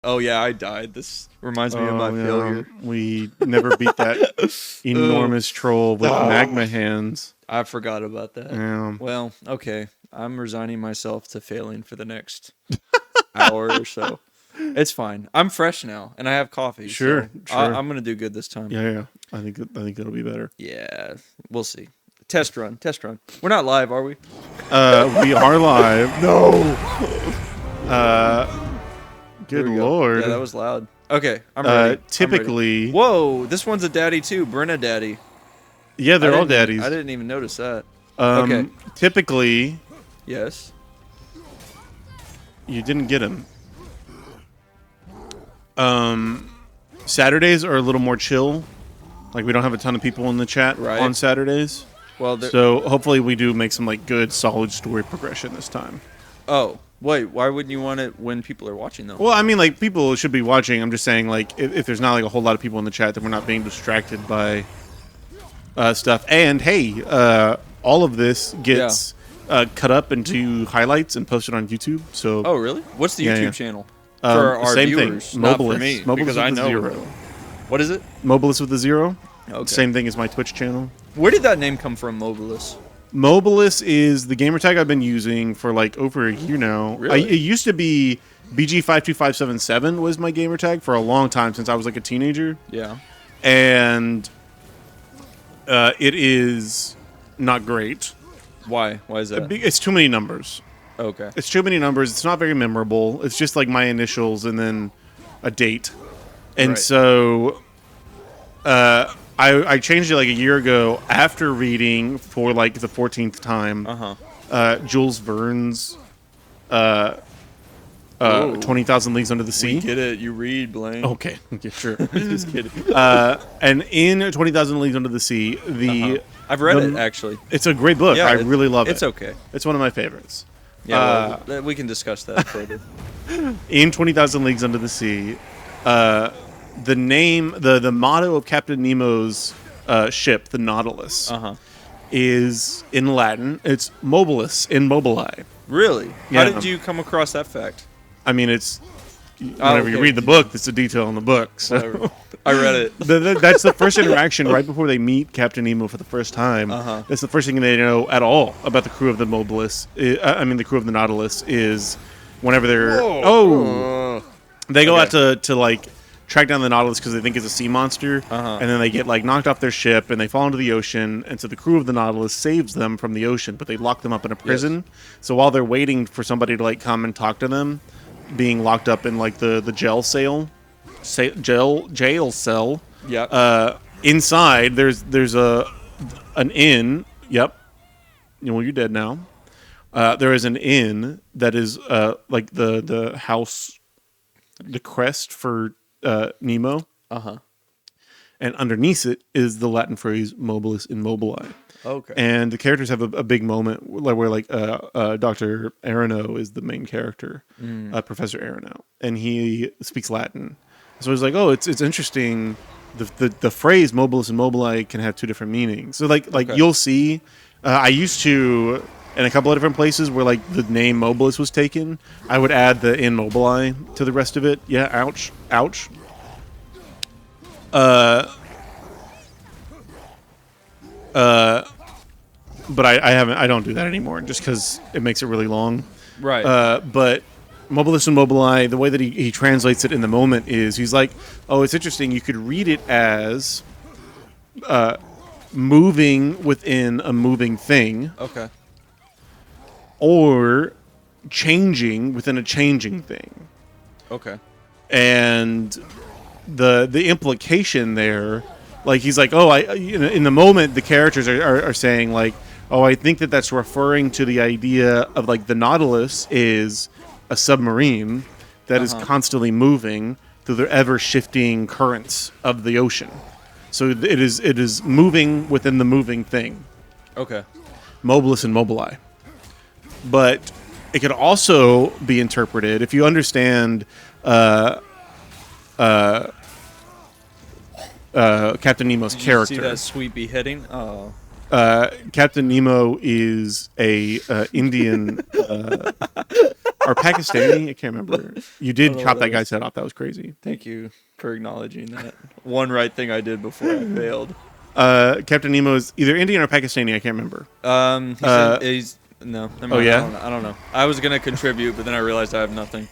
Oh yeah, I died. This reminds me of my failure. We never beat that enormous troll with magma hands. I forgot about that. Yeah. Well, okay. I'm resigning myself to failing for the next hour or so. It's fine. I'm fresh now, and I have coffee. Sure. I'm gonna do good this time. Yeah. I think it'll be better. Yeah, we'll see. Test run. We're not live, are we? We are live. No. Good lord. Yeah, that was loud. Okay, I'm ready. Typically. I'm ready. Whoa, this one's a daddy too. Brenna daddy. Yeah, they're all daddies. I didn't even notice that. Okay. Typically. Yes. You didn't get him. Saturdays are a little more chill. Like, we don't have a ton of people in the chat on Saturdays. Well, so hopefully we do make some like good, solid story progression this time. Oh, wait. Why wouldn't you want it when people are watching though? Well, I mean, like, people should be watching. I'm just saying, like, if there's not like a whole lot of people in the chat, then we're not being distracted by stuff. And hey, all of this gets cut up into highlights and posted on YouTube. So. Oh, really? What's the YouTube channel? For our same viewers, thing. not Mobilus. for me, Mobilus because I know. Zero. What is it? Mobilus with a 0. Okay. Same thing as my Twitch channel. Where did that name come from, Mobilus? Mobilus is the gamer tag I've been using for like over a year now. Really? It used to be BG52577 was my gamer tag for a long time since I was like a teenager. Yeah. And it is not great. Why? Why is that? It's too many numbers. Okay. It's too many numbers. It's not very memorable. It's just like my initials and then a date. And so I changed it like a year ago after reading for like the 14th time Jules Verne's 20,000 Leagues Under the Sea. We get it. You read, Blaine. Okay. Sure. Just kidding. And in 20,000 Leagues Under the Sea, I've read it, actually. It's a great book. Yeah, I really love it. It's okay. It's one of my favorites. Yeah, well, we can discuss that further. In 20,000 Leagues Under the Sea, the name, the motto of Captain Nemo's ship, the Nautilus, is in Latin. It's mobilis in mobili. Really? Yeah. How did you come across that fact? I mean, it's whenever you read the book, it's a detail in the book. So I read it. That's the first interaction right before they meet Captain Nemo for the first time. That's the first thing they know at all about the crew of the Mobilis. The crew of the Nautilus is whenever they're they go out to like track down the Nautilus because they think it's a sea monster, and then they get like knocked off their ship and they fall into the ocean, and so the crew of the Nautilus saves them from the ocean, but they lock them up in a prison. So while they're waiting for somebody to like come and talk to them, being locked up in like the jail cell. Jail cell. Yep. Inside, there's an inn. Yep. Well, you're dead now. There is an inn that is like the house, the crest for Nemo. And underneath it is the Latin phrase "mobilis in mobili." Okay. And the characters have a big moment where like Dr. Arano is the main character, Professor Arano, and he speaks Latin. So it's like, oh, it's interesting. The phrase "mobilis and mobili" can have two different meanings. So like you'll see, I used to in a couple of different places where like the name Mobilis was taken, I would add the "in mobili" to the rest of it. Yeah, ouch. But I don't do that anymore just because it makes it really long. Right. But Mobilis and mobili, the way that he translates it in the moment is he's like, oh, it's interesting. You could read it as moving within a moving thing. Okay. Or changing within a changing thing. Okay. And the implication there, like he's like, oh, in the moment the characters are saying like, oh, I think that's referring to the idea of like the Nautilus is a submarine that is constantly moving through the ever-shifting currents of the ocean. So it is moving within the moving thing. Okay. Mobilis and mobili. But it could also be interpreted if you understand Captain Nemo's character. See that sweet beheading? Oh. Captain Nemo is a Indian or Pakistani. I can't remember. You did chop that guy's head off. That was crazy. Thank you for acknowledging that. One right thing I did before I failed. Captain Nemo is either Indian or Pakistani. I can't remember. He's no. Never mind. Oh yeah. I don't know. I was gonna contribute, but then I realized I have nothing.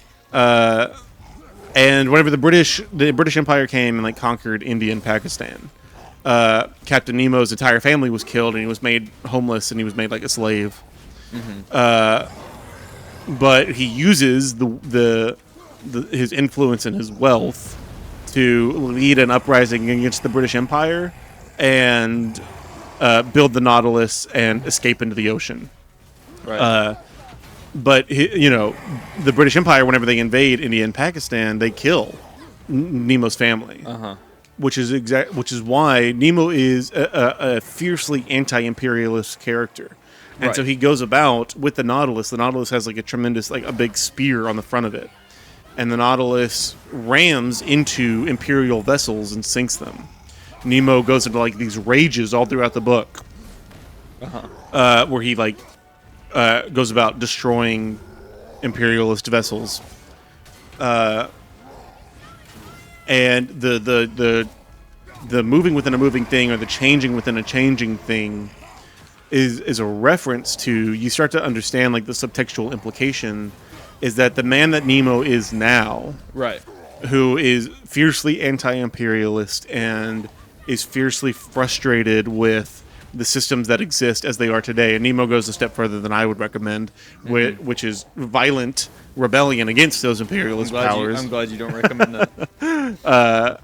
And whenever the British Empire came and like conquered India and Pakistan, Captain Nemo's entire family was killed, and he was made homeless, and he was made like a slave. But he uses his influence and his wealth to lead an uprising against the British Empire and build the Nautilus and escape into the ocean. Right. But the British Empire, whenever they invade India and Pakistan, they kill Nemo's family. Which is why Nemo is a fiercely anti-imperialist character. And so he goes about with the Nautilus. The Nautilus has like a tremendous, like a big spear on the front of it. And the Nautilus rams into imperial vessels and sinks them. Nemo goes into like these rages all throughout the book. Where he like goes about destroying imperialist vessels. And the moving within a moving thing, or the changing within a changing thing, is a reference to, you start to understand like the subtextual implication is that the man that Nemo is now, right, who is fiercely anti-imperialist and is fiercely frustrated with the systems that exist as they are today. And Nemo goes a step further than I would recommend, which is violent rebellion against those imperialist powers. I'm glad you don't recommend that.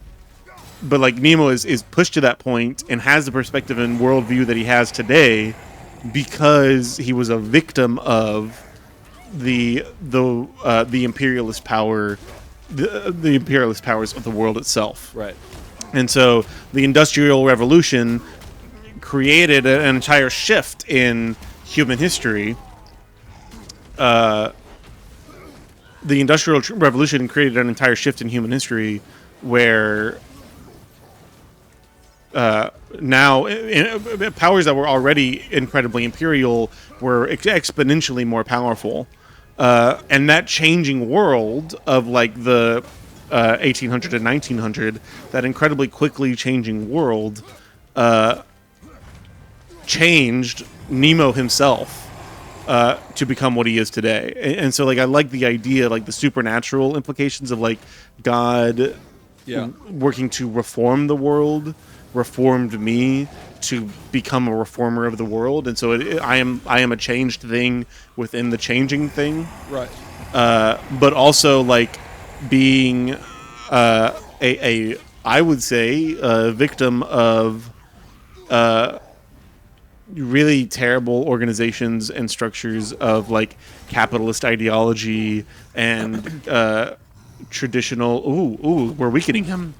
But like Nemo is pushed to that point and has the perspective and worldview that he has today because he was a victim of the imperialist power, the imperialist powers of the world itself. Right. And so the Industrial Revolution created an entire shift in human history. The Industrial Revolution created an entire shift in human history where now powers that were already incredibly imperial were exponentially more powerful. And that changing world of like the 1800 and 1900, that incredibly quickly changing world changed Nemo himself to become what he is today. And so like I like the idea, like the supernatural implications of like God working to reform the world, reformed me to become a reformer of the world. And so I am a changed thing within the changing thing. Right. But also like being I would say a victim of really terrible organizations and structures of like capitalist ideology and traditional we're weakening him.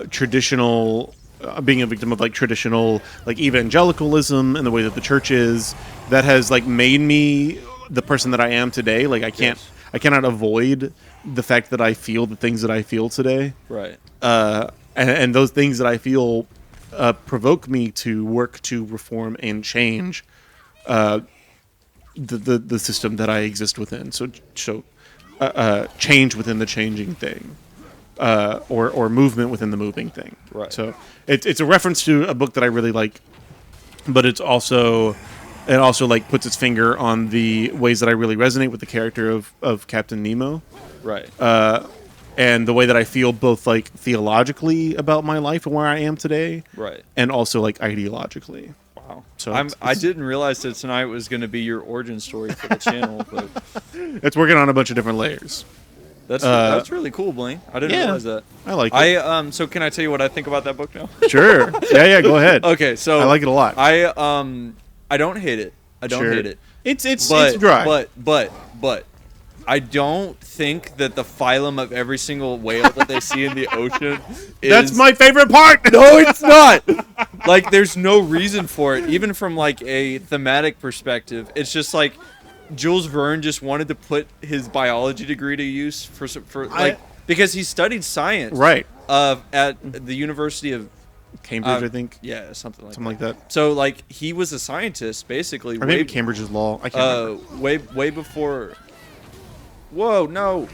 Traditional being a victim of like traditional like evangelicalism and the way that the church is, that has like made me the person that I am today. Like I cannot avoid the fact that I feel the things that I feel today. Right. And those things that I feel provoke me to work to reform and change the system that I exist within. So change within the changing thing. Or movement within the moving thing. Right. So it's a reference to a book that I really like, but it also like puts its finger on the ways that I really resonate with the character of Captain Nemo. Right. And the way that I feel both like theologically about my life and where I am today. Right. And also like ideologically. Wow. So I didn't realize that tonight was going to be your origin story for the channel, but it's working on a bunch of different layers. That's really cool, Blaine. I didn't realize that. I like it. So can I tell you what I think about that book now? Sure. Yeah, go ahead. Okay, so I like it a lot. I don't hate it. I don't hate it. It's dry. But I don't think that the phylum of every single whale that they see in the ocean is... That's my favorite part! No, it's not! Like, there's no reason for it. Even from, like, a thematic perspective. It's just, like, Jules Verne just wanted to put his biology degree to use because he studied science. Right. At the University of Cambridge, I think. Yeah, something Like that. So like he was a scientist basically. Or maybe Cambridge's law. I can't remember. Way before. Whoa! No.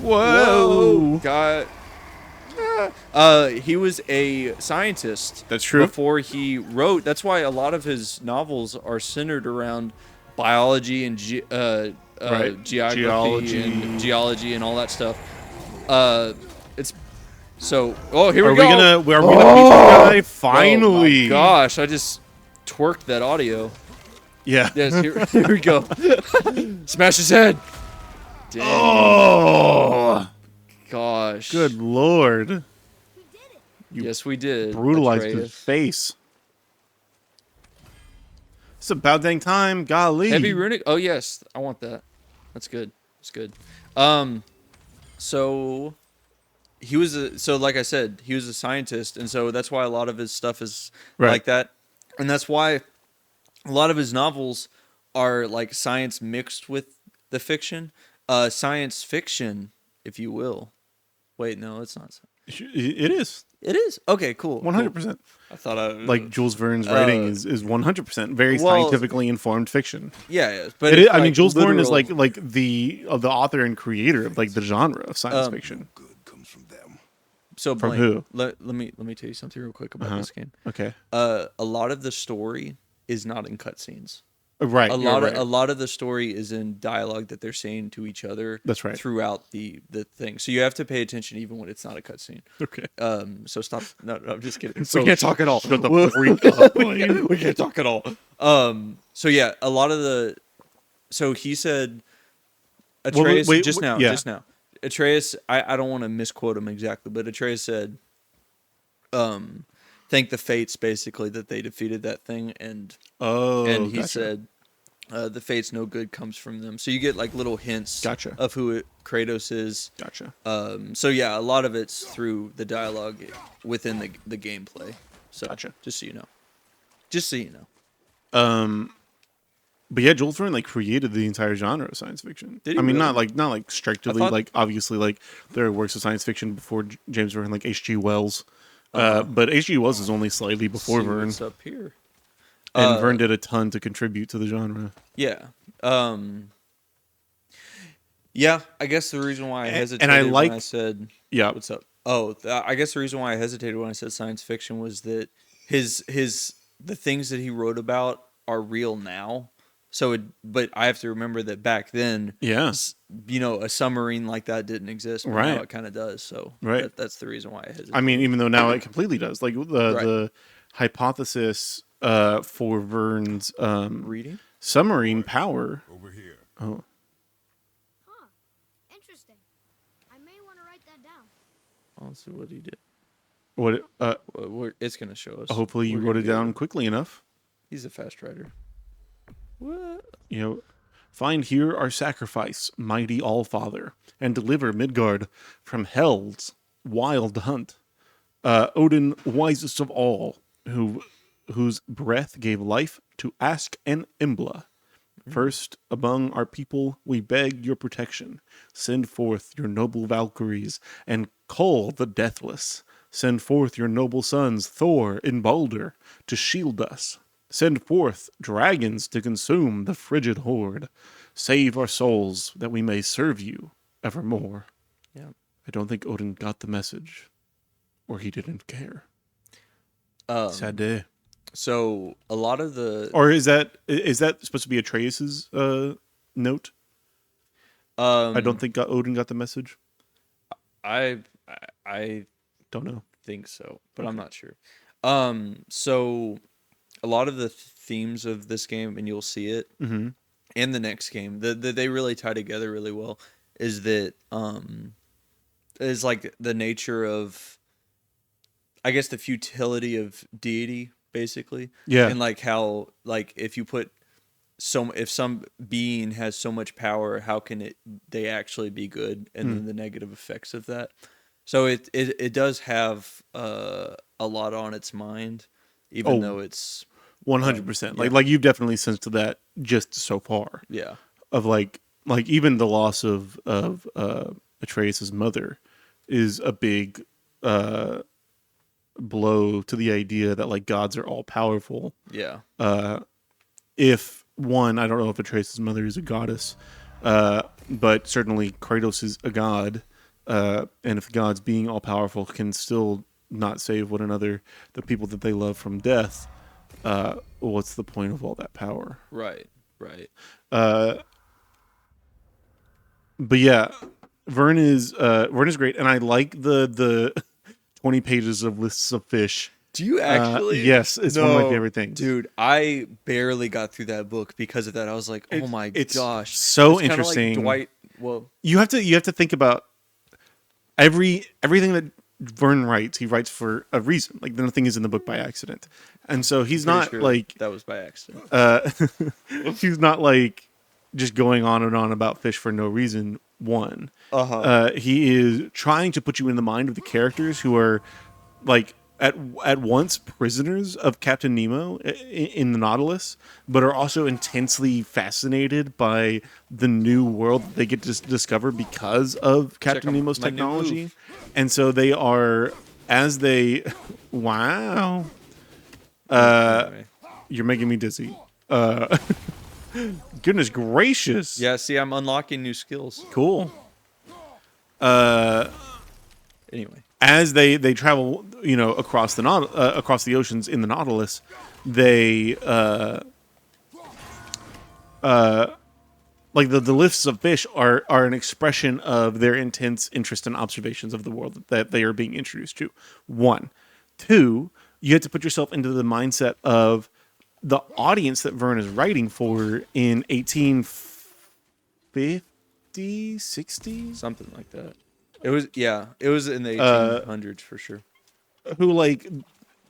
Whoa! God. He was a scientist. That's true. Before he wrote, that's why a lot of his novels are centered around biology and geology and all that stuff. It's so. Oh, here we go. Are we gonna meet this guy finally? Oh my gosh! I just twerked that audio. Yeah. Yes. Here we go. Smash his head. Dang. Oh. Gosh. Good lord. Yes, we did. Brutalized Atreus. his face. It's about dang time. Golly. Heavy runic. Oh yes, I want that. That's good. That's good. So he was so like I said, he was a scientist, and so that's why a lot of his stuff is like that, and that's why a lot of his novels are like science mixed with the fiction, science fiction, if you will. Wait, no, it's not. It is. It is. Okay, cool. 100%. I thought like Jules Verne's writing is 100% very scientifically informed fiction. Yeah, but I mean, Jules Verne is like the author and creator of like the genre of science fiction. Good comes from them. So from Blaine, who? Let me tell you something real quick about this game. Okay. A lot of the story is not in cutscenes. Right. A lot of the story is in dialogue that they're saying to each other. That's right. Throughout the thing, so you have to pay attention even when it's not a cutscene. Okay. So stop. No, I'm just kidding. So we can't talk at all. Shut the freak up. We can't talk at all. So yeah, a lot of the. So he said, Atreus just now. Atreus, I don't want to misquote him exactly, but Atreus said, thank the fates basically that they defeated that thing, and he gotcha. said the fates no good comes from them. So you get like little hints of who Kratos is. Gotcha. So yeah, a lot of it's through the dialogue within the gameplay. So gotcha. Just so you know. But yeah, Jules Verne like created the entire genre of science fiction. Did he I mean, really? not like strictly like obviously like there are works of science fiction before James Verne, like H.G. Wells. But H.G. Wells is only slightly before Verne. What's up here? And Verne did a ton to contribute to the genre. Yeah. Yeah, I guess the reason why I hesitated when I said, yeah, what's up? Oh, I guess the reason why I hesitated when I said science fiction was that the things that he wrote about are real now. So, but I have to remember that back then, a submarine like that didn't exist. But now it kind of does. So, that's the reason why I hesitated. I mean, even though now it completely does. Like the hypothesis for Verne's reading submarine power. Over here. Oh. Huh. Interesting. I may want to write that down. I'll see what he did. What? It's gonna show us. Hopefully, you wrote it down quickly enough. He's a fast writer. What? Find here our sacrifice, mighty Allfather, and deliver Midgard from hell's wild hunt. Odin, wisest of all, whose breath gave life to Ask and Imbla. First among our people, we beg your protection. Send forth your noble Valkyries and call the deathless. Send forth your noble sons, Thor and Balder, to shield us. Send forth dragons to consume the frigid horde. Save our souls that we may serve you evermore. Yeah. I don't think Odin got the message, or he didn't care. Sad day. So a lot of the, or is that supposed to be Atreus's note? I don't think Odin got the message. I don't know. Think so, but I'm not sure. So a lot of the themes of this game, and you'll see it in the next game, that they really tie together really well, is that is like the nature of, I guess, the futility of deity, basically. Yeah. And like how, like, if some being has so much power, how can they actually be good, and then the negative effects of that. So it does have a lot on its mind, even though it's 100%. Like you've definitely sensed that just so far. Yeah. Of like even the loss of Atreus's mother is a big blow to the idea that like gods are all powerful. Yeah. If one, I don't know if Atreus' mother is a goddess, but certainly Kratos is a god, and if gods being all powerful can still not save one another, the people that they love from death, what's the point of all that power? Right. Right. But yeah, Vern is great, and I like the 20 pages of lists of fish. Do you actually? Yes, it's one of my favorite things. Dude, I barely got through that book because of that. I was like, oh my It's gosh. so It's kinda interesting. Like Dwight, well, You have to think about everything that Vern writes. He writes for a reason. Like nothing is in the book by accident, and so he's pretty not sure like that was by accident. he's not like just going on and on about fish for no reason. One, he is trying to put you in the mind of the characters who are like at once prisoners of Captain Nemo in the Nautilus, but are also intensely fascinated by the new world that they get to discover because of Captain out Nemo's my new technology. move. And so they are, as they, wow, Anyway. you're making me dizzy. Goodness gracious. Yeah, see, I'm unlocking new skills. Cool. Anyway. As they travel, across across the oceans in the Nautilus, they like the lists of fish are an expression of their intense interest and observations of the world that they are being introduced to. One, two, you have to put yourself into the mindset of the audience that Vern is writing for in 1850, 60, Something like that. It was in the 1800s for sure. who like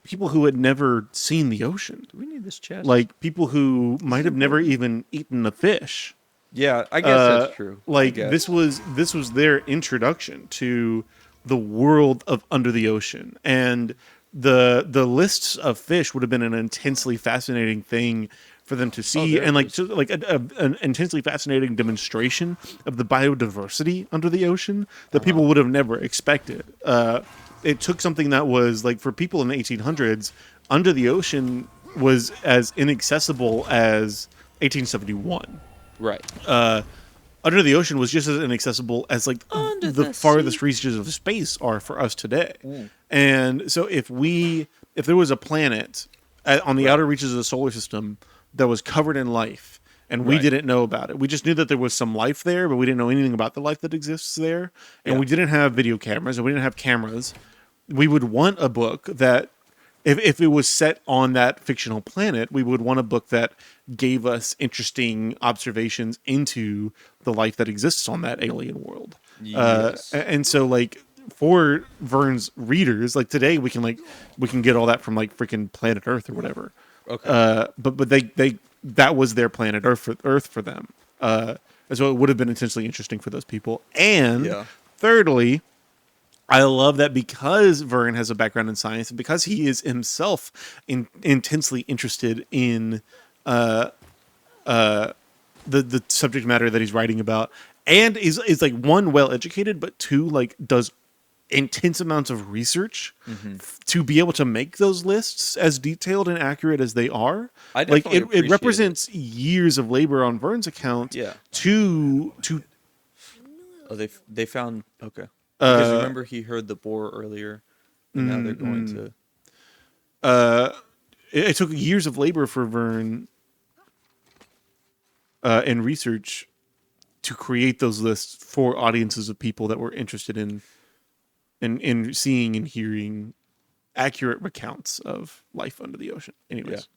people who had never seen the ocean, Do we need this chest? like people who might have never even eaten a fish. Yeah, I guess that's true. I Like guess. this was their introduction to the world of under the ocean, and the lists of fish would have been an intensely fascinating thing for them to see, there and it like is. an intensely fascinating demonstration of the biodiversity under the ocean that people would have never expected. It took something that was like for people in the 1800s, under the ocean was as inaccessible as 1871. Right. Under the ocean was just as inaccessible as like the farthest reaches of space are for us today. And so if there was a planet on the outer reaches of the solar system that was covered in life and we Right. didn't know about it, we just knew that there was some life there, but we didn't know anything about the life that exists there. And Yeah. we didn't have video cameras and we didn't have cameras. We would want a book that if it was set on that fictional planet, we would want a book that gave us interesting observations into the life that exists on that alien world. Yes. And so, like, for Vern's readers, like today, we can get all that from like freaking Planet Earth or whatever. Okay. But they that was their planet Earth for them. And so it would have been intensely interesting for those people. And Yeah. thirdly, I love that because Vern has a background in science and because he is himself intensely interested in the subject matter that he's writing about, and is like one, well educated, but two, like does intense amounts of research to be able to make those lists as detailed and accurate as they are. I Like definitely it appreciate represents years of labor on Vern's account. Yeah. To Oh, they found okay. Because remember he heard the boar earlier, and now they're going to. it took years of labor for Vern and research to create those lists for audiences of people that were interested in seeing and hearing accurate recounts of life under the ocean. Anyways,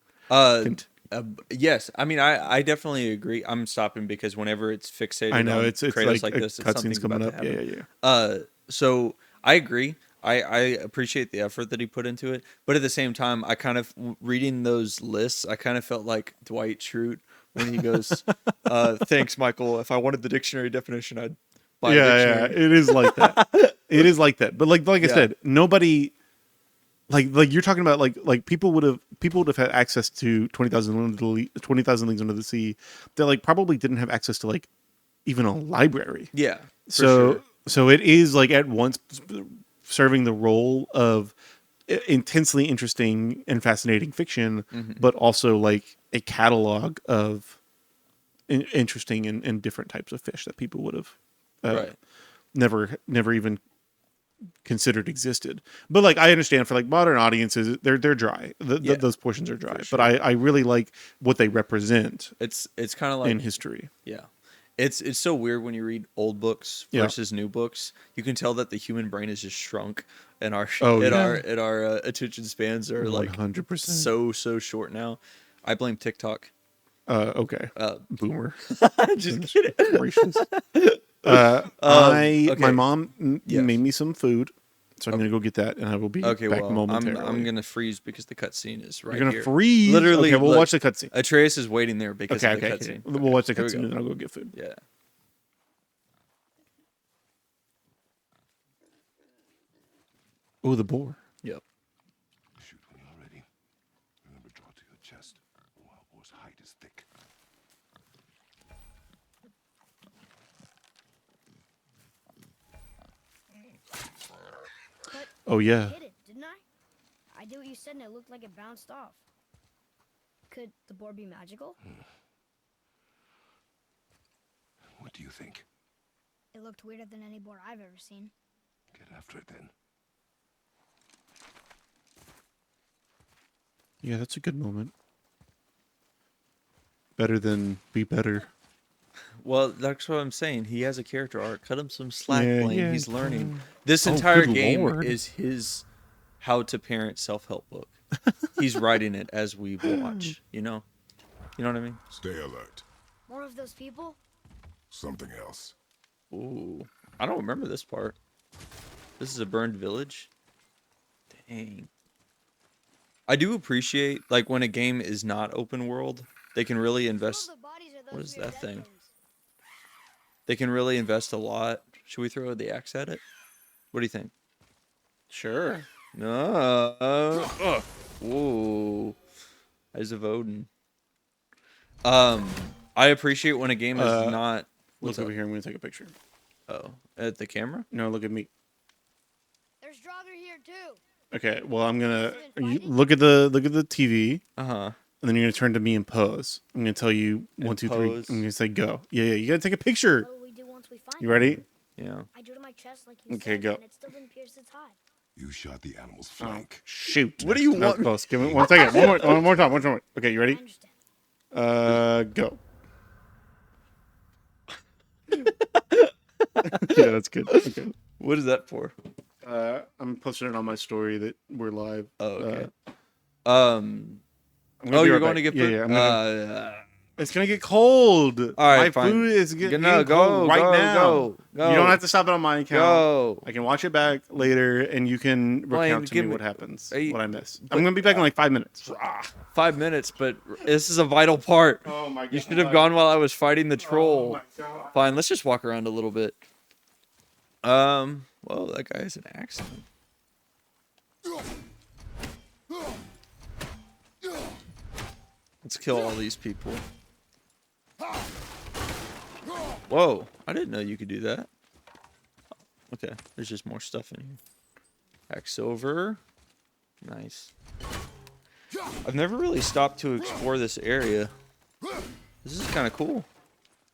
Yes, I mean I definitely agree. I'm stopping because whenever it's fixated, I know on it's Kratos like this, it's cutscenes something's coming about up. to Yeah, happen. yeah. So I agree. I appreciate the effort that he put into it, but at the same time, I kind of reading those lists. I kind of felt like Dwight Schrute when he goes, "Thanks, Michael. If I wanted the dictionary definition, I'd buy a Yeah, dictionary." it is like that. It is like that. But like I Yeah. said, nobody like you're talking about like people would have had access to 20,000 Leagues Under the Sea that like probably didn't have access to like even a library. Yeah. For So sure. so it is like at once serving the role of intensely interesting and fascinating fiction, Mm-hmm. but also like a catalog of interesting and different types of fish that people would have Right. never even considered existed. But like I understand for like modern audiences, they're dry. Yeah, Those portions are dry. sure. But I really like what they represent It's kind of like in history. Yeah. It's so weird when you read old books Yeah. versus new books. You can tell that the human brain is just shrunk, and our Oh, and yeah. our attention spans are like 100%. so short now. I blame TikTok. Okay. Boomer. Just kidding. Gracious. Okay. My mom Yes. made me some food, so I'm gonna go get that, and I will be Okay, back well, momentarily. I'm gonna freeze because the cutscene is right You're gonna here. freeze. Literally, Okay, we'll look, watch the cutscene. Atreus is waiting there because Okay, of the okay. cutscene. We'll watch the Here we cutscene, go. and then I'll go get food. Yeah. Oh, the boar. Yep. Shoot when you're ready. Remember, draw to your chest. A wild boar's hide is thick. But Oh yeah. I hit it, didn't I? I did what you said and it looked like it bounced off. Could the boar be magical? What do you think? It looked weirder than any boar I've ever seen. Get after it then. Yeah, that's a good moment. Better than be better. Well, that's what I'm saying. He has a character arc. Cut him some slack, Yeah, Blaine. yeah, He's learning. yeah. This Oh, entire good game Lord. is his how to parent self-help book. He's writing it as we watch, you know? You know what I mean? Stay alert. More of those people? Something else. Ooh. I don't remember this part. This is a burned village? Dang. I do appreciate, like, when a game is not open world, they can really invest... Some of the bodies are those What is weird that dead thing? bones. They can really invest a lot. Should we throw the axe at it? What do you think? Sure. No. Whoa. Eyes of Odin. I appreciate when a game is not. What's Look over up? here. I'm gonna take a picture. Oh, at the camera? No, look at me. There's Draugr here too. Okay. Well, I'm gonna Fighting? look at the TV, Uh huh. and then you're gonna turn to me and pose. I'm gonna tell you And 1, 2, 3. pose. I'm gonna say go. Yeah, yeah. You gotta take a picture. What will we do once we find You it? ready? Yeah. I drew to my chest like you Okay, said, go. and it still didn't pierce its hide. You shot the animal's Oh, flank. shoot. What do you That was want? close. Give me 1 second. One more time. One more. Okay, you I ready? understand. Go. Yeah, that's good. Okay. What is that for? I'm posting it on my story that we're live. Oh, okay. I'm gonna Oh, be you're right going back. to get Yeah, food? yeah. I'm gonna, it's gonna get cold. all right, my fine. food is getting No, cold right now. Go. You don't have to stop it on my account. Go. I can watch it back later, and you can Blaine, recount to give me me- what happens, Are you- what I miss. but- I'm gonna be back in like 5 minutes. 5 minutes, but this is a vital part. Oh my god! You should have gone while I was fighting the Oh troll. my god! Fine, let's just walk around a little bit. Well, that guy has an axe. Let's kill all these people. Whoa, I didn't know you could do that. Okay, there's just more stuff in here. Axe over. Nice. I've never really stopped to explore this area. This is kind of cool.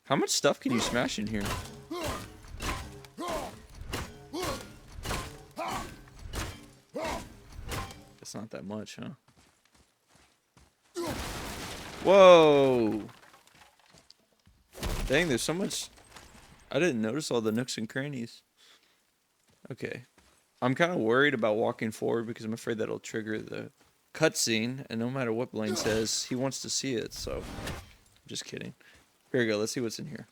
How much stuff can you smash in here? It's not that much, huh? Whoa! Dang, there's so much. I didn't notice all the nooks and crannies. Okay. I'm kind of worried about walking forward because I'm afraid that'll trigger the cutscene, and no matter what Blaine says, he wants to see it, so. Just kidding. Here we go, let's see what's in here.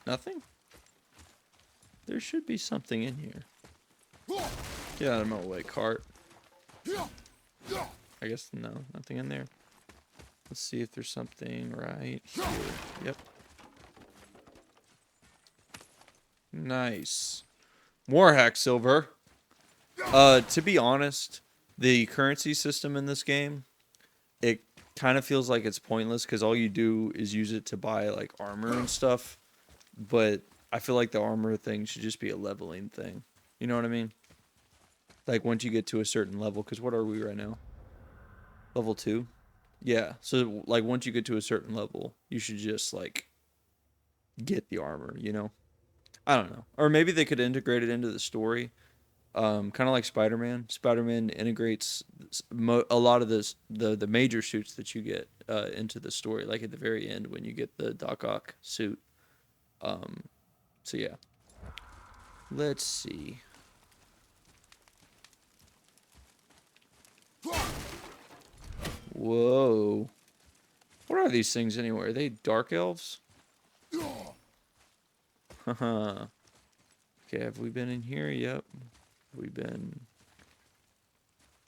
Nothing? There should be something in here. Get out of my way, cart. I guess no, nothing in there. Let's see if there's something right here. Yep. Nice. More hack silver. To be honest, the currency system in this game, it kind of feels like it's pointless because all you do is use it to buy like armor and stuff. But I feel like the armor thing should just be a leveling thing. You know what I mean? Like once you get to a certain level, because what are we right now? Level 2? Yeah. So like once you get to a certain level, you should just like get the armor, you know? I don't know. Or maybe they could integrate it into the story. Kind of like Spider-Man. Spider-Man integrates a lot of the major suits that you get into the story, like at the very end when you get the Doc Ock suit. So yeah. Let's see. Whoa. What are these things anyway? Are they dark elves? Haha. Okay, have we been in here? Yep. We've been...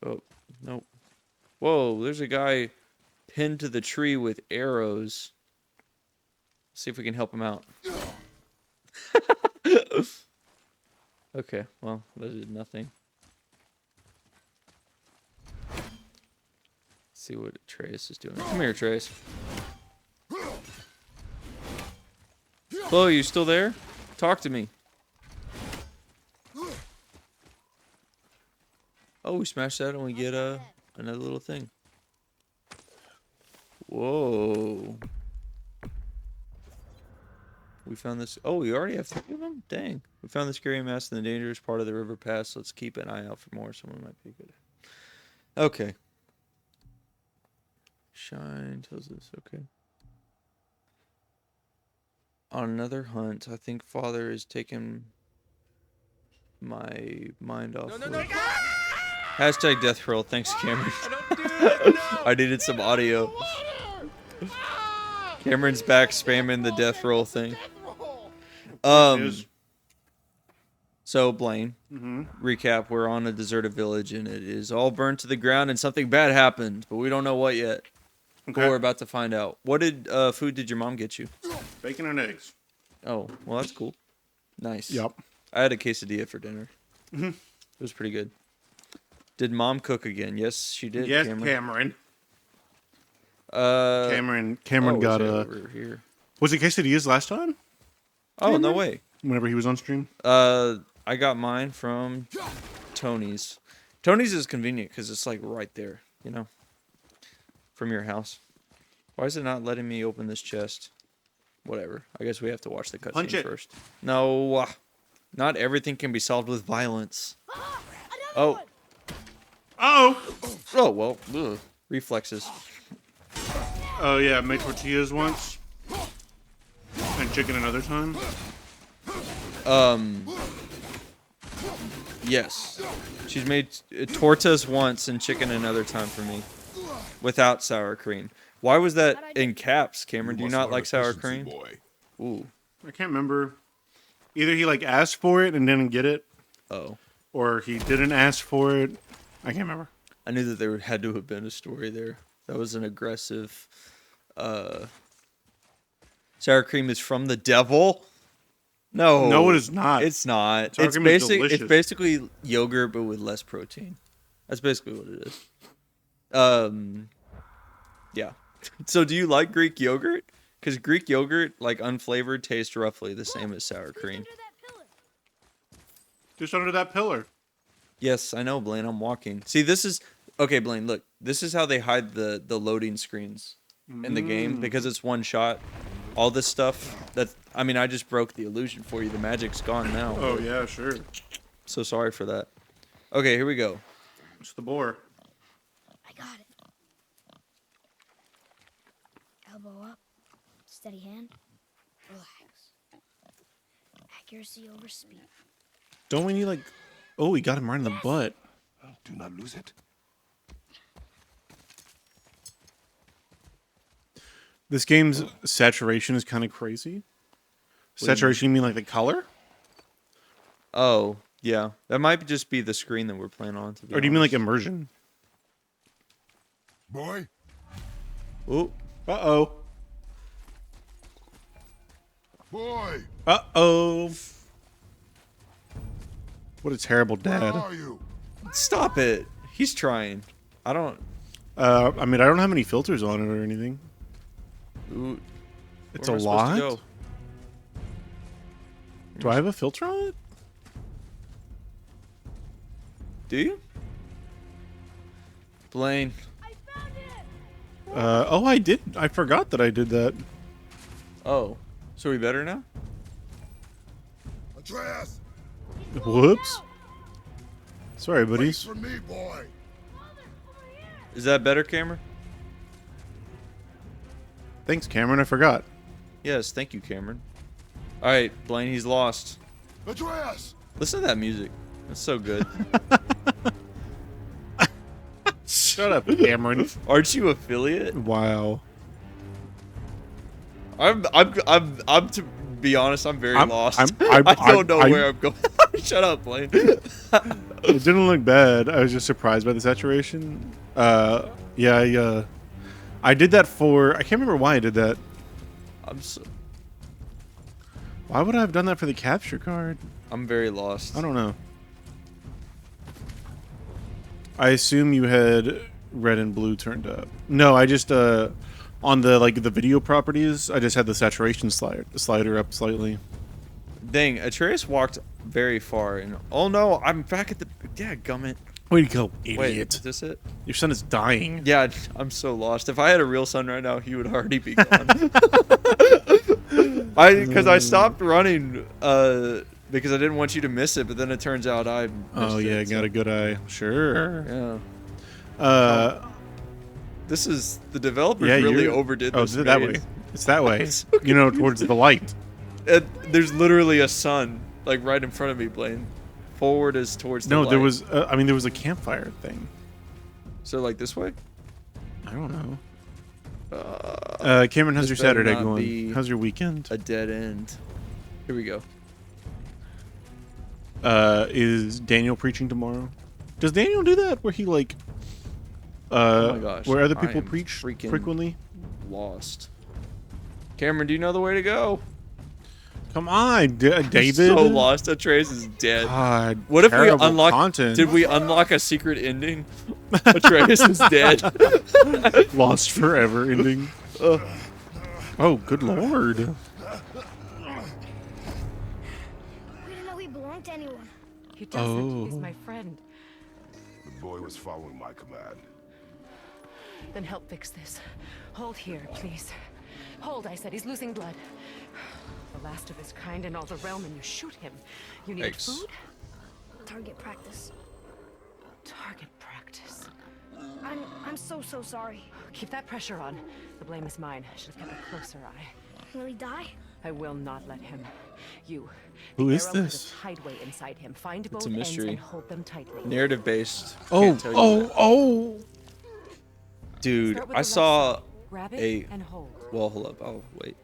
Oh, nope. Whoa, there's a guy pinned to the tree with arrows. See if we can help him out. Okay, well, that did nothing. Let's see what Atreus is doing. Come here, Atreus. Hello, you still there? Talk to me. Oh, we smash that and we get another little thing. Whoa. We found this. Oh, we already have 3 of them? Dang. We found the scary mask in the dangerous part of the river pass. Let's keep an eye out for more. Someone might be good. Okay. Shine tells us. Okay. On another hunt, I think Father is taking my mind off. No. Hashtag death roll. Thanks, Cameron. I needed some audio. Cameron's back spamming the death roll thing. So Blaine, recap, we're on a deserted village and it is all burned to the ground and something bad happened, but we don't know what yet. Okay. But we're about to find out. What food did your mom get you? Bacon and eggs. Oh, well that's cool. Nice. Yep. I had a quesadilla for dinner. It was pretty good. Did mom cook again? Yes, she did. Yes, Cameron. Cameron got a... over here. Was it quesadillas last time? Oh, Cameron? No way. Whenever he was on stream? I got mine from Tony's. Tony's is convenient because it's like right there, you know, from your house. Why is it not letting me open this chest? Whatever. I guess we have to watch the cutscene first. No, not everything can be solved with violence. Oh. Oh. Oh well. Ugh. Reflexes. Oh yeah, make tortillas once, and chicken another time. Yes. She's made tortas once and chicken another time for me. Without sour cream. Why was that in caps, Cameron? Do you not like sour cream? Ooh. I can't remember. Either he like asked for it and didn't get it. Oh. Or he didn't ask for it. I can't remember. I knew that there had to have been a story there. That was an aggressive... Sour cream is from the devil? No, it is not. It's not. Sour cream is delicious. It's basically yogurt, but with less protein. That's basically what it is. Yeah. So do you like Greek yogurt? Because Greek yogurt, like unflavored, tastes roughly the same as sour cream. Just under that pillar. Yes, I know, Blaine. I'm walking. See, this is... Okay, Blaine, look. This is how they hide the loading screens in the game. Because it's one shot. All this stuff... I mean, I just broke the illusion for you. The magic's gone now. Oh, yeah, sure. So sorry for that. Okay, here we go. It's the boar. I got it. Elbow up. Steady hand. Relax. Accuracy over speed. Don't we need like... Oh, we got him right in the butt. Do not lose it. This game's saturation is kind of crazy. Saturation, you mean like the color? Oh, yeah. That might just be the screen that we're playing on. Or do you mean like immersion? Boy? Ooh. Uh-oh. Boy! Uh-oh. What a terrible dad. Where are you? Stop it. He's trying. I don't... I mean, I don't have any filters on it or anything. Ooh. It's a lot? Go? Do I have a filter on it? Do you? Blaine. Oh, I did. I forgot that I did that. Oh. So we better now? Atreus! Whoops. Sorry, Wait buddies. for me, boy! Is that better, Cameron? Thanks, Cameron. I forgot. Yes, thank you, Cameron. Alright, Blaine, he's lost. Atreus! Listen to that music. That's so good. Shut up, Cameron. Aren't you affiliate? Wow. I'm to be honest, I'm very lost. I don't know where I'm going. Shut up, Blaine. It didn't look bad. I was just surprised by the saturation. Yeah, I did that for... I can't remember why I did that. Why would I have done that for the capture card? I'm very lost. I don't know. I assume you had red and blue turned up. No, I just on the the video properties, I just had the saturation slider up slightly. Dang, Atreus walked very far, and oh no, I'm back at the gummit. Way to go, idiot! Wait, is this it? Your son is dying. Yeah, I'm so lost. If I had a real son right now, he would already be gone. Because I stopped running because I didn't want you to miss it, but then it turns out I missed yeah, it, got a good eye. Sure. Yeah. This is the developers really overdid this. Oh, that way. It's that way. You know, towards the light. There's literally a sun like right in front of me, Blaine. Forward is towards the light. There was. I mean, there was a campfire thing. So like this way? I don't know. Cameron, how's your Saturday going? How's your weekend? A dead end. Here we go. Is Daniel preaching tomorrow? Does Daniel do that where he like? Oh my gosh, where other people preach frequently? Lost. Cameron, do you know the way to go? Come on, David. I'm so lost. Atreus is dead. God, what if we unlock? Content. Did we unlock a secret ending? Atreus is dead. Lost forever ending. Oh, good lord. We didn't know he belonged to anyone. He doesn't. He's my friend. The boy was following my command. Then help fix this. Hold here, please. Hold, I said. He's losing blood. The last of his kind in all the realm, and you shoot him. You need food? Target practice. Target practice. I'm so sorry. Keep that pressure on. The blame is mine. I should have kept a closer eye. Will he die? I will not let him. You. Who is arrow has this? a tideway inside him. Find It's both a mystery. ends and hold them tightly. Narrative based. Oh. Dude, I saw Grab it and hold. Well, hold up. Oh, wait.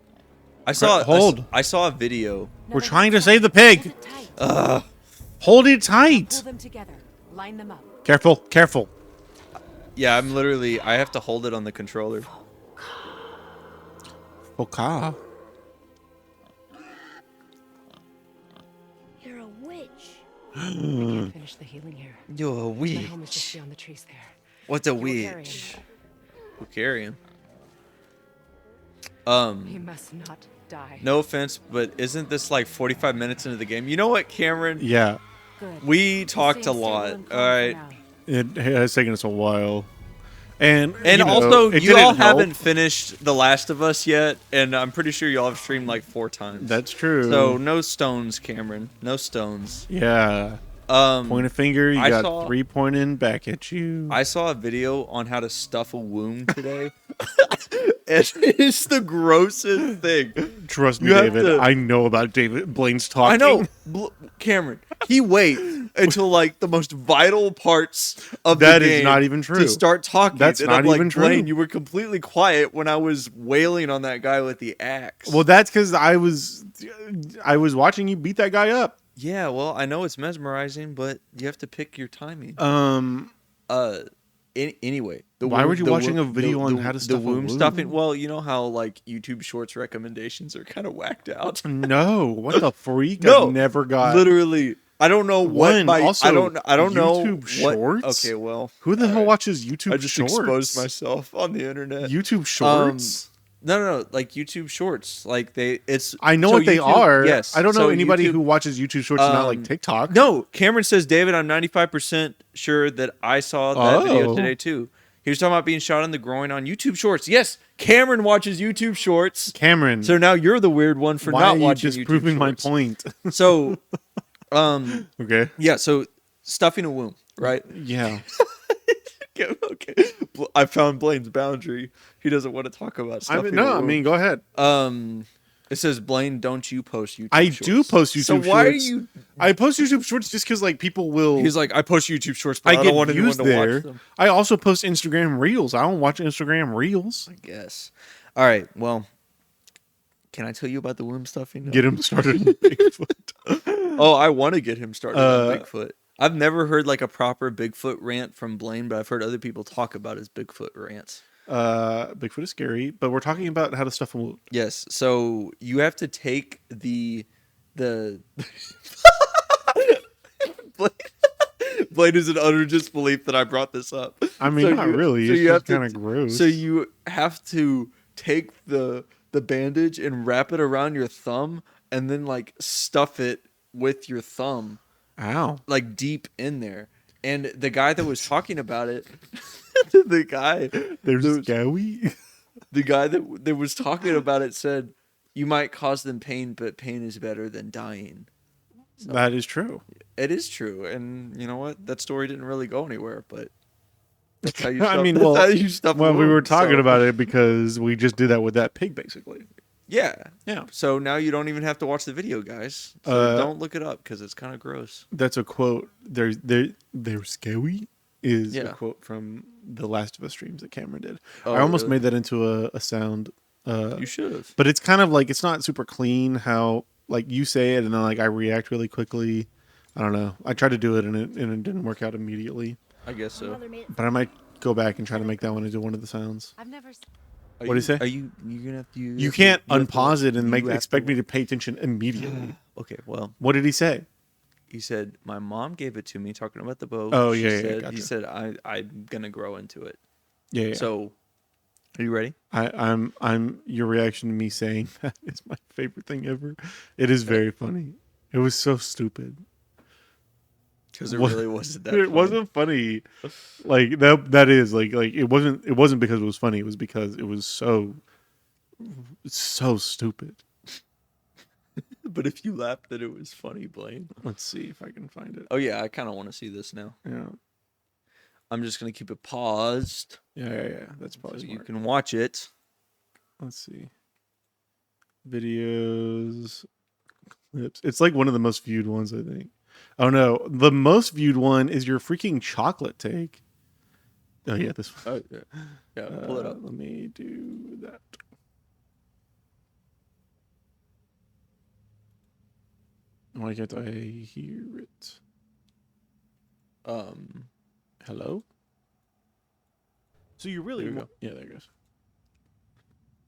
I saw a video. We're trying to save the pig. Hold it tight. Pull them together. Line them up. Careful. Yeah, I have to hold it on the controller. Okay. You're a witch. I can't finish the healing here. You're a My home is just witch. beyond the trees there. What's a You will carry witch? him. We'll carry him. He must not die. No offense, but isn't this like 45 minutes into the game? You know what, Cameron? Yeah. Good. We He's talked a staying lot. stable and calm All for right. now. It has taken us a while. And Also, it you didn't all help. haven't finished The Last of Us yet, and I'm pretty sure y'all have streamed like 4 times. That's true. So no stones, Cameron. No stones. Yeah. Point a finger. You got 3 pointing back at you. I saw a video on how to stuff a wound today. It's the grossest thing. Trust me, You have David. to- I know about David Blaine's talking. I know, Cameron. He waits until like the most vital parts of That the is game not even true. to start talking. That's And not I'm like, even true. Blaine, you were completely quiet when I was wailing on that guy with the axe. Well, that's because I was watching you beat that guy up. Yeah, well, I know it's mesmerizing, but you have to pick your timing. Anyway, why were you watching a video on how to stuff a womb wound? stuffing? Well, you know how like YouTube Shorts recommendations are kind of whacked out. No, what the freak? No, I've never got. Literally, I don't know what my. Also, I don't know YouTube what. Shorts? Okay, well, Who the hell watches YouTube I just Shorts? exposed myself on the internet. YouTube Shorts. No, like YouTube Shorts. Like I know so what they YouTube- are. Yes. I don't know so anybody YouTube- who watches YouTube Shorts and not like TikTok. No, Cameron says, David, I'm 95% sure that I saw that video Oh. today too. He was talking about being shot in the groin on YouTube Shorts. Yes, Cameron watches YouTube Shorts. Cameron. So now you're the weird one for why not are you watching just YouTube proving my Shorts. point? So, Okay. yeah, so stuffing a womb, right? Yeah. Okay. I found Blaine's boundary. He doesn't want to talk about stuffing a womb. Go ahead. It says, Blaine, don't you post YouTube I Shorts? do post YouTube Shorts. So why are you... I post YouTube Shorts just because like people will. He's like, I post YouTube Shorts, but I I don't get want anyone views to there. watch them. I also post Instagram Reels. I don't watch Instagram Reels. I guess. All right, well, can I tell you about the womb stuffing? No. Get him started on Bigfoot. Oh, I want to get him started on Bigfoot. I've never heard like a proper Bigfoot rant from Blaine, but I've heard other people talk about his Bigfoot rants. Bigfoot is scary, but we're talking about how to stuff a womb. Yes, so you have to take the Blaine is in utter disbelief that I brought this up. I mean, not really. It's just kind of gross. So you have to take the bandage and wrap it around your thumb and then like stuff it with your thumb. Ow. Like deep in there. And the guy that was talking about it, the guy that was talking about it said, you might cause them pain, but pain is better than dying. So, that is true. it is true. And you know what? That story didn't really go anywhere, but that's how you I stuff, mean, that's well, how you stuff a we were womb, talking so- about it because we just did that with that pig, basically. Yeah. Yeah. So now you don't even have to watch the video, guys. So don't look it up because it's kind of gross. That's a quote. They're scary is Yeah. a quote from the Last of Us streams that Cameron did. Oh, I almost really? made that into a sound. You should have. But it's kind of like, it's not super clean how like you say it and then like I react really quickly. I don't know. I tried to do it and it didn't work out immediately. I guess so. Mother made it. But I might go back and try to make that one into one of the sounds. I've never. Are What'd he say? Are you gonna have to? You can't unpause it and expect me to pay attention immediately. Okay, well, What did he say? he said my mom gave it to me. Talking about the bow. Oh, She yeah, said, gotcha. He said I'm gonna grow into it. Yeah. So, are you ready? I'm your reaction to me saying that is my favorite thing ever. It is very funny. It was so stupid. Because it really wasn't that. It funny. wasn't funny. Like that is like it wasn't because it was funny. It was because it was so stupid. But if you laughed that it was funny, Blaine. Let's see if I can find it. Oh yeah, I kind of want to see this now. Yeah. I'm just gonna keep it paused Yeah. That's so probably you smart. can watch it. Let's see. Videos, clips. It's like one of the most viewed ones, I think. Oh no, the most viewed one is your freaking chocolate take. Oh yeah, this one. Oh yeah, pull it up. Let me do that. Why can't I hear it? Hello? So you're really There we go. yeah, there it goes.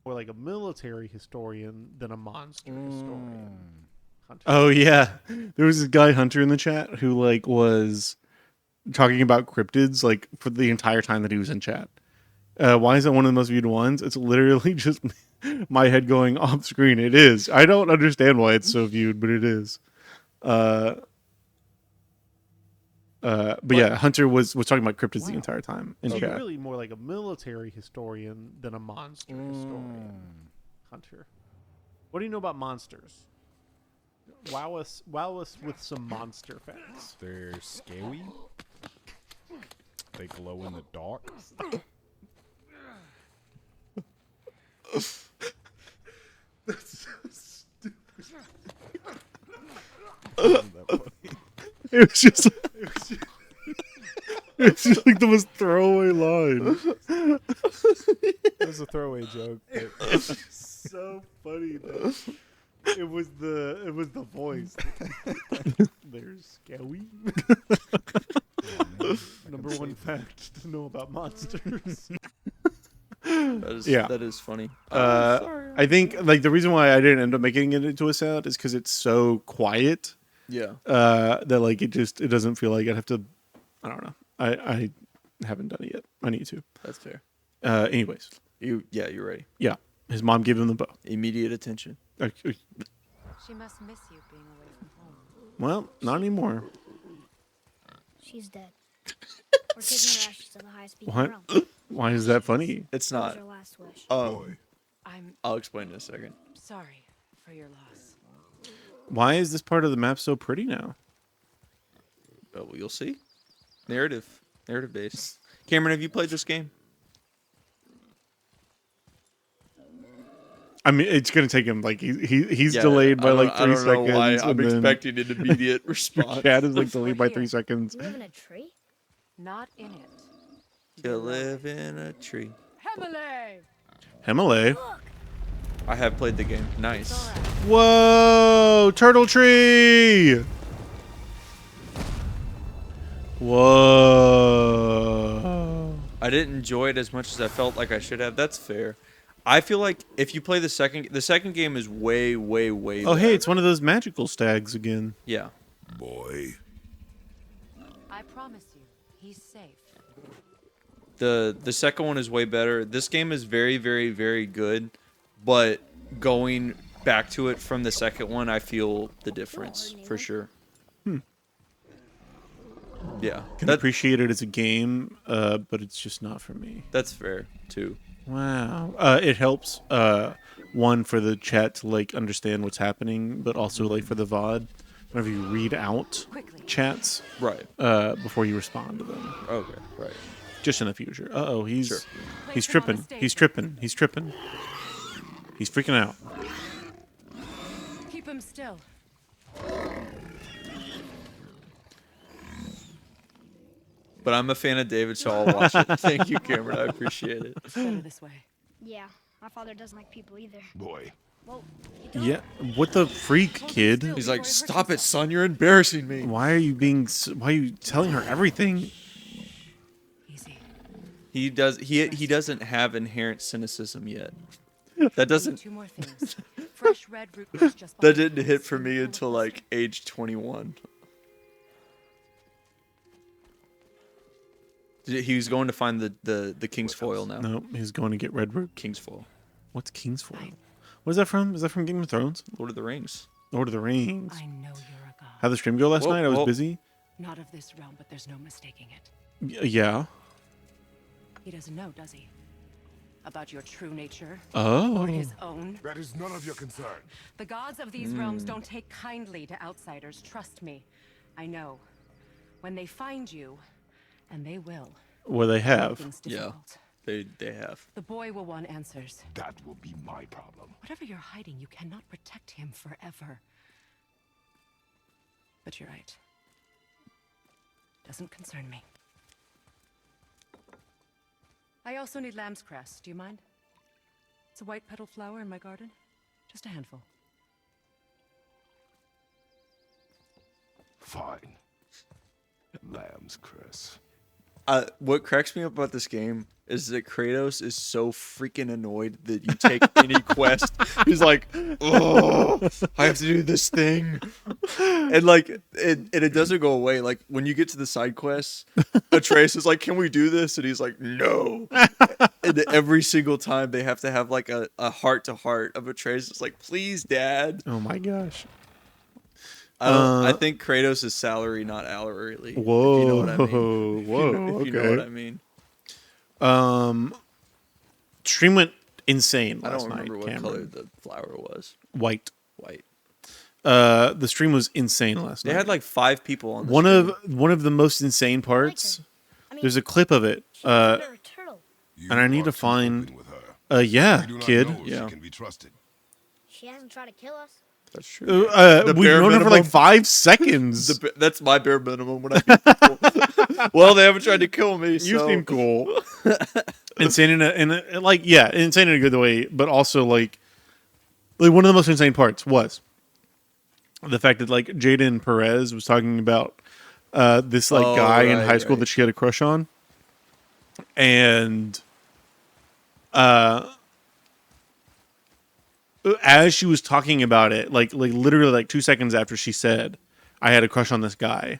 Or like a military historian than a monster historian. Hunter. Oh yeah, there was this guy Hunter in the chat who like was talking about cryptids like for the entire time that he was in chat. Why is it one of the most viewed ones? It's literally just my head going off screen. It is. I don't understand why it's so viewed, but it is. But yeah, Hunter was talking about cryptids the entire time in chat. You're really more like a military historian than a monster historian. Hunter, what do you know about monsters? Wow us with some monster facts. They're scary. They glow in the dark. That's so stupid. It was just it's just like the most throwaway line. It was a throwaway joke. It's so funny though. It was the voice. They're scary. Number one fact to know about monsters. That is funny. I think like the reason why I didn't end up making it into a sound is because it's so quiet. Yeah. That like it doesn't feel like I'd have to. I don't know. I haven't done it yet. I need to. That's fair. Anyways. You're ready. Yeah. His mom gave him the bow. Immediate attention. She must miss you being away from home. Well, not anymore. She's dead. We're taking her ashes to the highest peak in What? the realm. Why is that funny? It's That was not. her last wish. I'm I'll explain in a second. sorry for your loss. Why is this part of the map so pretty now? But you'll see. Narrative based. Cameron, have you played this game? I mean, it's gonna take him like he's Yeah, delayed by like 3 I don't seconds. know why I'm and then expecting an immediate response. Chad is like delayed by 3 seconds. You live in a tree? Not in it. You live in a tree. Hemele! Himalaya. I have played the game. Nice. Whoa! Turtle tree! Whoa! I didn't enjoy it as much as I felt like I should have. That's fair. I feel like if you play the second game is way Oh, better. hey, it's one of those magical stags again. Yeah. Boy. I promise you, he's safe. The second one is way better. This game is very good, but going back to it from the second one, I feel the difference for sure. Yeah. Can appreciate it as a game, but it's just not for me. That's fair too. Wow. It helps, one, for the chat to, like, understand what's happening, but also, like, for the VOD, whenever you read out chats Right. before you respond to them. Okay. Right. Just in the future. Uh-oh, he's Sure. he's Place him on tripping. the stage. He's tripping. He's tripping. He's freaking out. Keep him still. But I'm a fan of David, so I'll watch it. Thank you, Cameron. I appreciate it. Better this way. Yeah, my father doesn't like people either. Boy. Well, you don't. Yeah. What the freak, kid? He's like, "Stop it, son! You're embarrassing me." Why are you why are you telling her everything? Easy. He doesn't have inherent cynicism yet. That doesn't Two more things. Fresh red root grows just that behind didn't the hit for house. me until like age 21. He was going to find the king's foil now. No, he's going to get red root. King's foil. What's King's Foil? What is that from? Is that from Game of Thrones? Lord of the Rings. Lord of the Rings. I know you're a god. How'd the stream go last Whoa, night? I was whoa. busy. Not of this realm, but there's no mistaking it. Yeah. He doesn't know, does he? About your true nature Oh. or his own. That is none of your concern. The gods of these realms don't take kindly to outsiders. Trust me. I know. When they find you, and they will. Well, they have. Things Yeah. difficult. They have. The boy will want answers. That will be my problem. Whatever you're hiding, you cannot protect him forever. But you're right. Doesn't concern me. I also need lamb's cress. Do you mind? It's a white petal flower in my garden. Just a handful. Fine. Lamb's cress. What cracks me up about this game is that Kratos is so freaking annoyed that you take any quest. He's like, "Oh, I have to do this thing," and like it doesn't go away. Like when you get to the side quests, Atreus is like, "Can we do this?" And he's like, "No." And every single time they have to have like a heart to heart of Atreus. It's like, "Please, Dad." Oh my gosh. I think Kratos is salary, not hourly. Whoa. If you know what I mean. Whoa. If you know what I mean. Stream went insane I last don't remember night. what color Cameron. the flower was. White. White. The stream was insane last They night. had like 5 people on the one of the most insane parts. I mean, There's a clip of it. she's a better turtle. You And I need are to too find- open with her. Yeah, We do not kid. know if Yeah. she can be trusted. She hasn't tried to kill us. That's true. We've bare known her for like minimum. 5 seconds. That's my bare minimum when I meet people. Well, they haven't tried to kill me, You so. seem cool. Insane in a like, yeah, insane in a good way, but also like one of the most insane parts was the fact that like Jaden Perez was talking about this like Oh, guy in right, high school right. that she had a crush on, and as she was talking about it, like literally like 2 seconds after she said, "I had a crush on this guy,"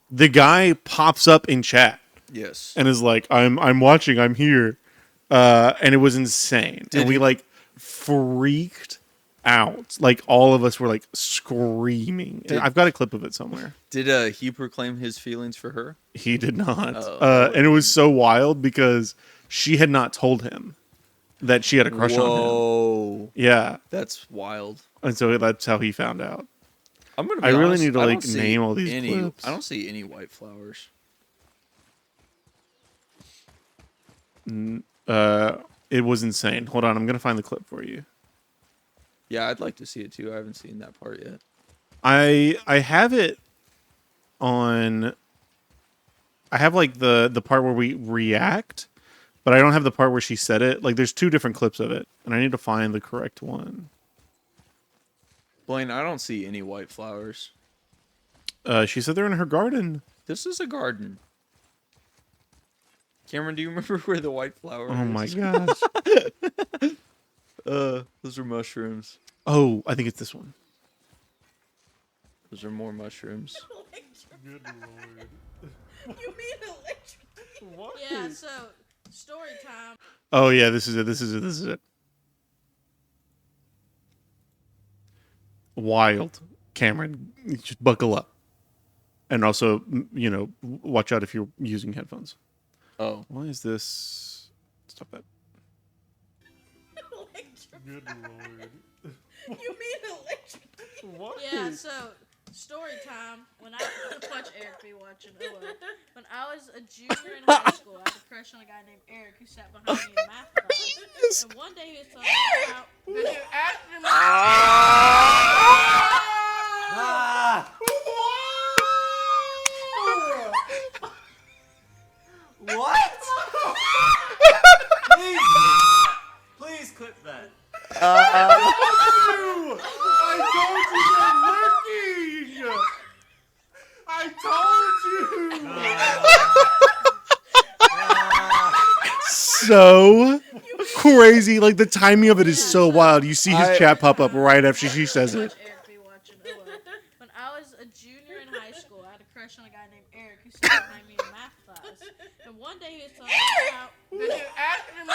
the guy pops up in chat Yes. and is like, I'm watching, I'm here. And it was insane. Did and we he- like freaked out. Like all of us were like screaming. I've got a clip of it somewhere. Did he proclaim his feelings for her? He did not. Oh. And it was so wild because she had not told him that she had a crush on him. Whoa. Yeah. That's wild. And so that's how he found out. I'm gonna be I really honest, need to I like don't see name all these any, clips. I don't see any white flowers. It was insane. Hold on, I'm gonna find the clip for you. Yeah, I'd like to see it too. I haven't seen that part yet. I have it on. I have like the part where we react, but I don't have the part where she said it. Like there's two different clips of it, and I need to find the correct one. Blaine, I don't see any white flowers. She said they're in her garden. This is a garden. Cameron, do you remember where the white flower is? Oh my gosh. Those are mushrooms. Oh, I think it's this one. Those are more mushrooms. Good lord. You mean electric? What? Yeah, so story time. Oh yeah, this is it. This is it. This is it. Wild, Cameron. Just buckle up, and also, you know, watch out if you're using headphones. Oh, Why is this? Stop that. Electric. Good lord. You mean electric? What? Yeah, so story time. When I watch Eric be watching. When I was a junior in high school, I had a crush on a guy named Eric who sat behind me in math class. And one day he was talking about. Could you ask him? What? Please clip that. I told you. So crazy. Like the timing of it is so wild. You see his chat pop up right after she says it. Eric be watching. When I was a junior in high school, I had a crush on a guy named Eric who sat behind me in math class. And one day he was talking about. Could you ask him?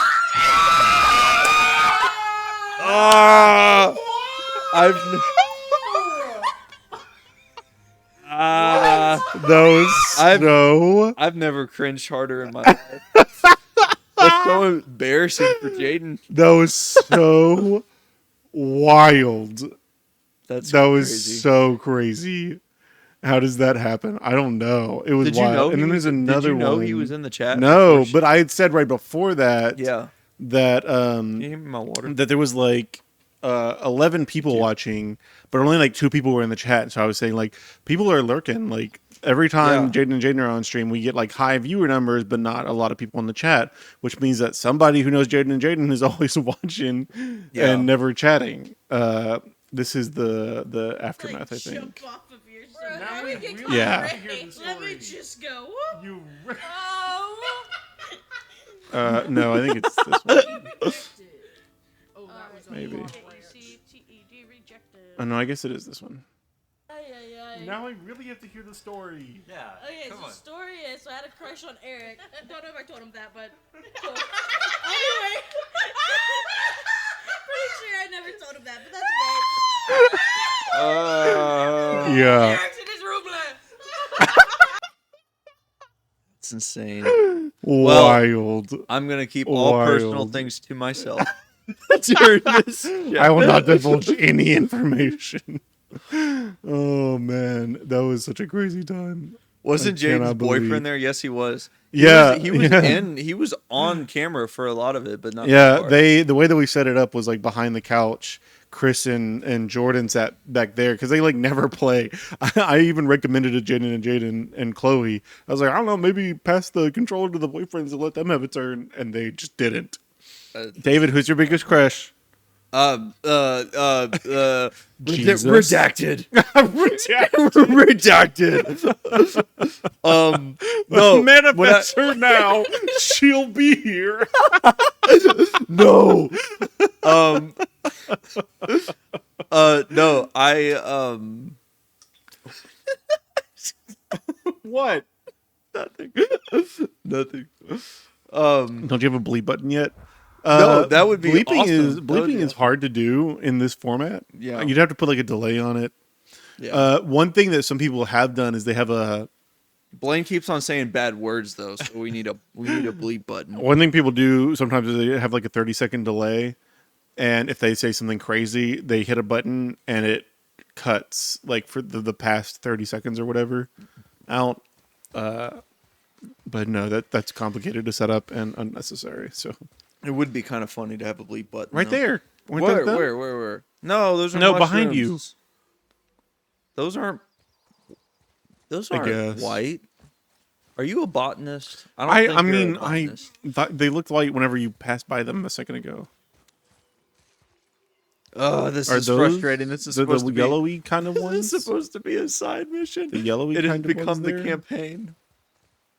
I've never cringed harder in my life. That's so embarrassing for Jaden. That was so wild. That That was crazy. so crazy. How does that happen? I don't know. It was Did you wild. know? And then there's another Did you know one. he was in the chat? No, before she- but I had said right before that. yeah. That Can you give me my water? that there was like 11 people watching, but only like 2 people were in the chat. So I was saying like people are lurking. Like every time Yeah. Jaden and Jaden are on stream, we get like high viewer numbers, but not a lot of people in the chat, which means that somebody who knows Jaden and Jaden is always watching and never chatting. This is the aftermath, I think. Jump off of your Now now we we get really Yeah. want to hear the Let me story. just go. You Oh. No, I think it's this one. Oh, that was Maybe. J-E-C-T-E-D rejected. Oh no, I guess it is this one. Ay, ay, ay. Now I really have to hear the story. Yeah. Okay, come so on. the story is, so I had a crush on Eric. Don't know if I told him that, but cool. Anyway. Pretty sure I never told him that, but that's great. Yeah. Eric's in his room left. It's insane. Wild. I'm gonna keep all personal Wild. things to myself during this. I will not divulge any information. Oh man, that was such a crazy time. Wasn't I cannot Jaden's boyfriend believe- there? Yes, he was. Yeah, he was yeah. he was on camera for a lot of it, but not. Yeah, that part. the way that we set it up was like behind the couch. Chris and Jordan sat back there because they like never play. I even recommended it to Jaden and Chloe. I was like, I don't know, maybe pass the controller to the boyfriends and let them have a turn, and they just didn't. David, who's your biggest crush? Jesus. Redacted. Redacted. No. Manifest her now. She'll be here. No. No. What? Nothing. Nothing. Don't you have a bleep button yet? No, that would be bleeping is awesome. That would bleeping be is hard to do in this format. Yeah. You'd have to put like a delay on it. Yeah. One thing that some people have done is they have a. Blaine keeps on saying bad words though, so we need a bleep button. One thing people do sometimes is they have like a 30-second delay, and if they say something crazy, they hit a button and it cuts like for the past 30 seconds or whatever out. But no, that's complicated to set up and unnecessary. So It would be kind of funny to have a bleep button. right though. there. Where? No, those are No, behind mushrooms. Those aren't guess. white. Are you a botanist? I don't I think you're mean, a I botanist. thought they looked white whenever you passed by them a second ago. Oh, this Are is those frustrating. This is supposed the to be yellowy kind of This ones? is supposed to be a side mission. The yellowy It has kind of become ones the there? campaign.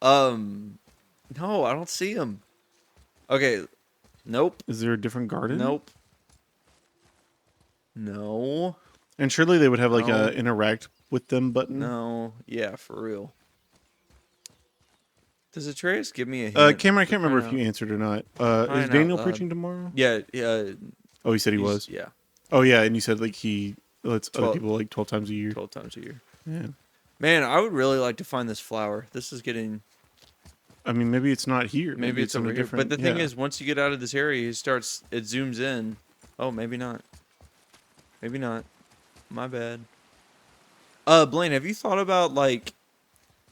No, I don't see them. Okay, nope, Is there a different garden? nope, no, And surely they would have like No. a interact with them button. no. Yeah, for real. Does Atreus give me a hint? Cameron, I can't remember if Crying you out- answered or not. Crying Is out Daniel loud. preaching tomorrow? Yeah, Oh, he said he he's- was. Yeah, Oh, yeah, and you said like he lets other 12 people like 12 times a year. 12 times a year. Yeah. Man, I would really like to find this flower. This is getting. I mean, maybe it's not here. Maybe it's in over a here. different. But the thing yeah. is, once you get out of this area, it zooms in. Oh, maybe not. Maybe not. My bad. Blaine, have you thought about like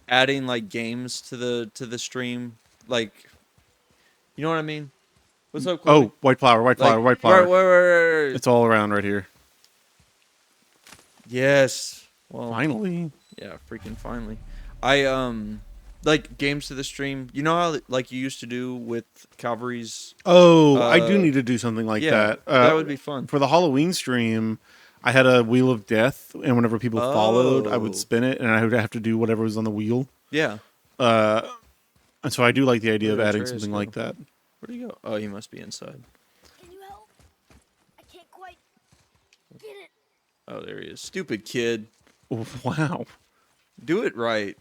adding like games to the stream? Like, you know what I mean? What's up, Chloe? Oh, white flower, white flower, Like, white flower. Where? It's all around right here. Yes. Well, Finally. yeah, freaking finally. I like games to the stream. You know how like you used to do with Calvary's? Oh, I do Uh, need to do something like yeah, that. that would be fun. For the Halloween stream, I had a wheel of death, and whenever people followed, I Oh. would spin it, and I would have to do whatever was on the wheel. Yeah. And so I do like the idea Where of did adding Atreus something go? like that. Where'd he go? Oh, he must be inside. Can you help? I can't quite get it. Oh, there he is. Stupid kid. Wow. Do it right.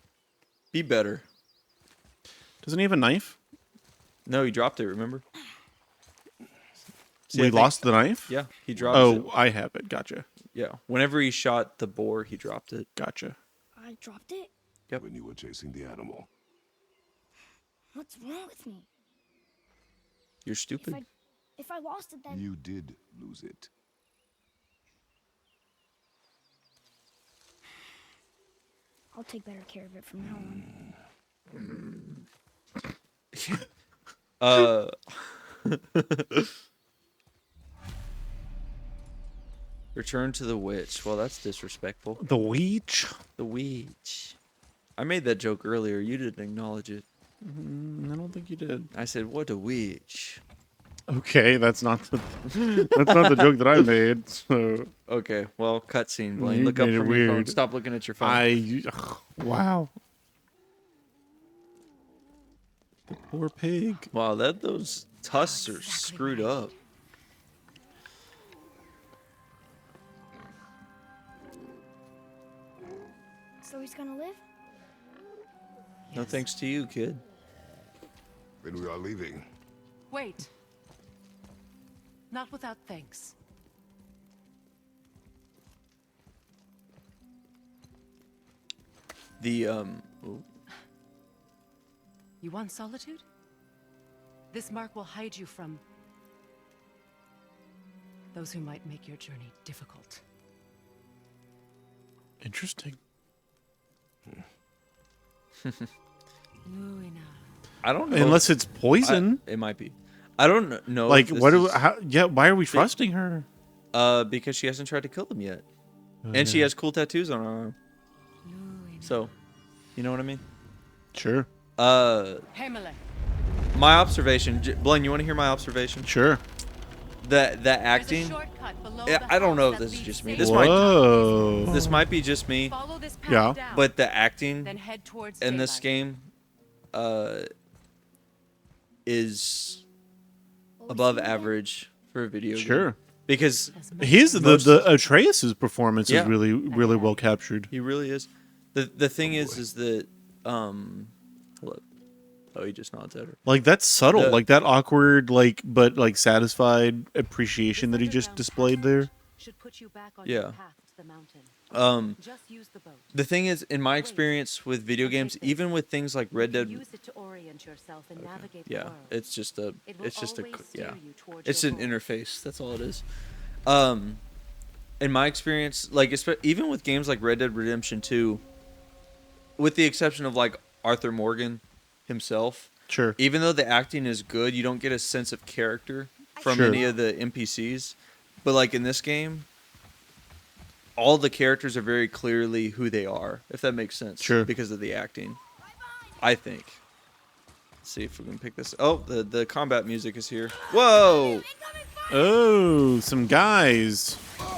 Be better. Doesn't he have a knife? No, he dropped it, remember? See, I We think- lost the knife? Yeah, he dropped Oh, it. I have it. Gotcha. Yeah. Whenever he shot the boar, he dropped it. Gotcha. I dropped it? Yep. When you were chasing the animal. What's wrong with me? You're stupid. If I lost it, then You did lose it. I'll take better care of it from now on. Return to the witch. Well, that's disrespectful. The witch? The witch. I made that joke earlier. You didn't acknowledge it. I don't think you did. I said, "What a witch." Okay, that's not the that's not the joke that I made. So Okay, well, cutscene, Blaine. You Look up made it from your phone. weird. Stop looking at your phone. Wow. The poor pig. Wow, those tusks are Exactly screwed right. up. So he's gonna live? No thanks to you, kid. Then we are leaving. Wait. Not without thanks. The You want solitude? This mark will hide you from those who might make your journey difficult. Interesting. I don't know. Unless it's poison. it might be. I don't know. Like if this what? is- Why are we trusting her? Because she hasn't tried to kill them yet, and she has cool tattoos on her arm. So, you know what I mean? Sure. Pamela. My observation, Blaine. You want to hear my observation? Sure. The acting. Yeah, I don't know if this is just me. This might Whoa. might be just me, Follow this path Yeah. down, but the acting then head towards in this daylight. game, is above average for a video game. Sure. Because His Most- the Atreus's performance Yeah. is really well captured. he really is. The thing is that hold up. Oh, he just nods at her. Like that's subtle, The- like that awkward, like but like satisfied appreciation that he just displayed there. Should put you back on Yeah. your path to the mountain. Just use the boat. The thing is, in my experience with video games, even with things like Red Dead, Use it to orient yourself and navigate the yeah, world. it's just a, It will always steer you towards it's your an goal. interface. That's all it is. In my experience, like even with games like Red Dead Redemption 2, with the exception of like Arthur Morgan himself, Sure. even though the acting is good, you don't get a sense of character from Sure. any of the NPCs. But like in this game, all the characters are very clearly who they are, if that makes sense. Sure. Because of the acting, I think. Let's see if we can pick this. Oh, the combat music is here. Whoa! Oh, some guys. Oh,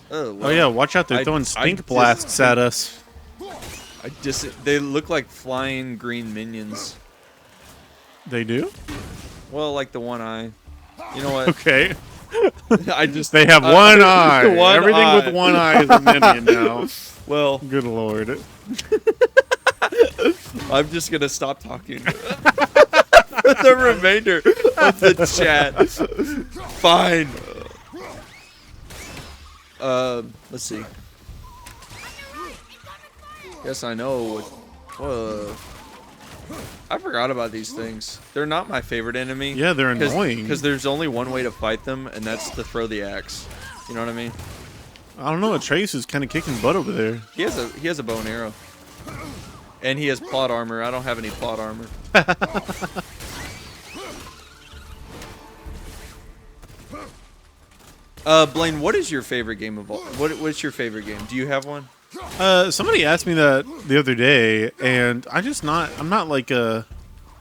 Oh wow. yeah, watch out! They're I- throwing I stink just- blasts at us. They look like flying green minions. They do? Well, like the one eye. You know what? Okay. I just They have one eye. one Everything eye. with one eye is a minion now. Well, Good lord. I'm just gonna stop talking for the remainder of the chat. Fine. Let's see. Yes, I know. Whoa. I forgot about these things. They're not my favorite enemy. Yeah, they're annoying. Because there's only one way to fight them, and that's to throw the axe. You know what I mean? I don't know. Atreus is kind of kicking butt over there. He has a bow and arrow. And he has plot armor. I don't have any plot armor. Blaine, what is your favorite game of all? What's your favorite game? Do you have one? Somebody asked me that the other day, and I'm not like a.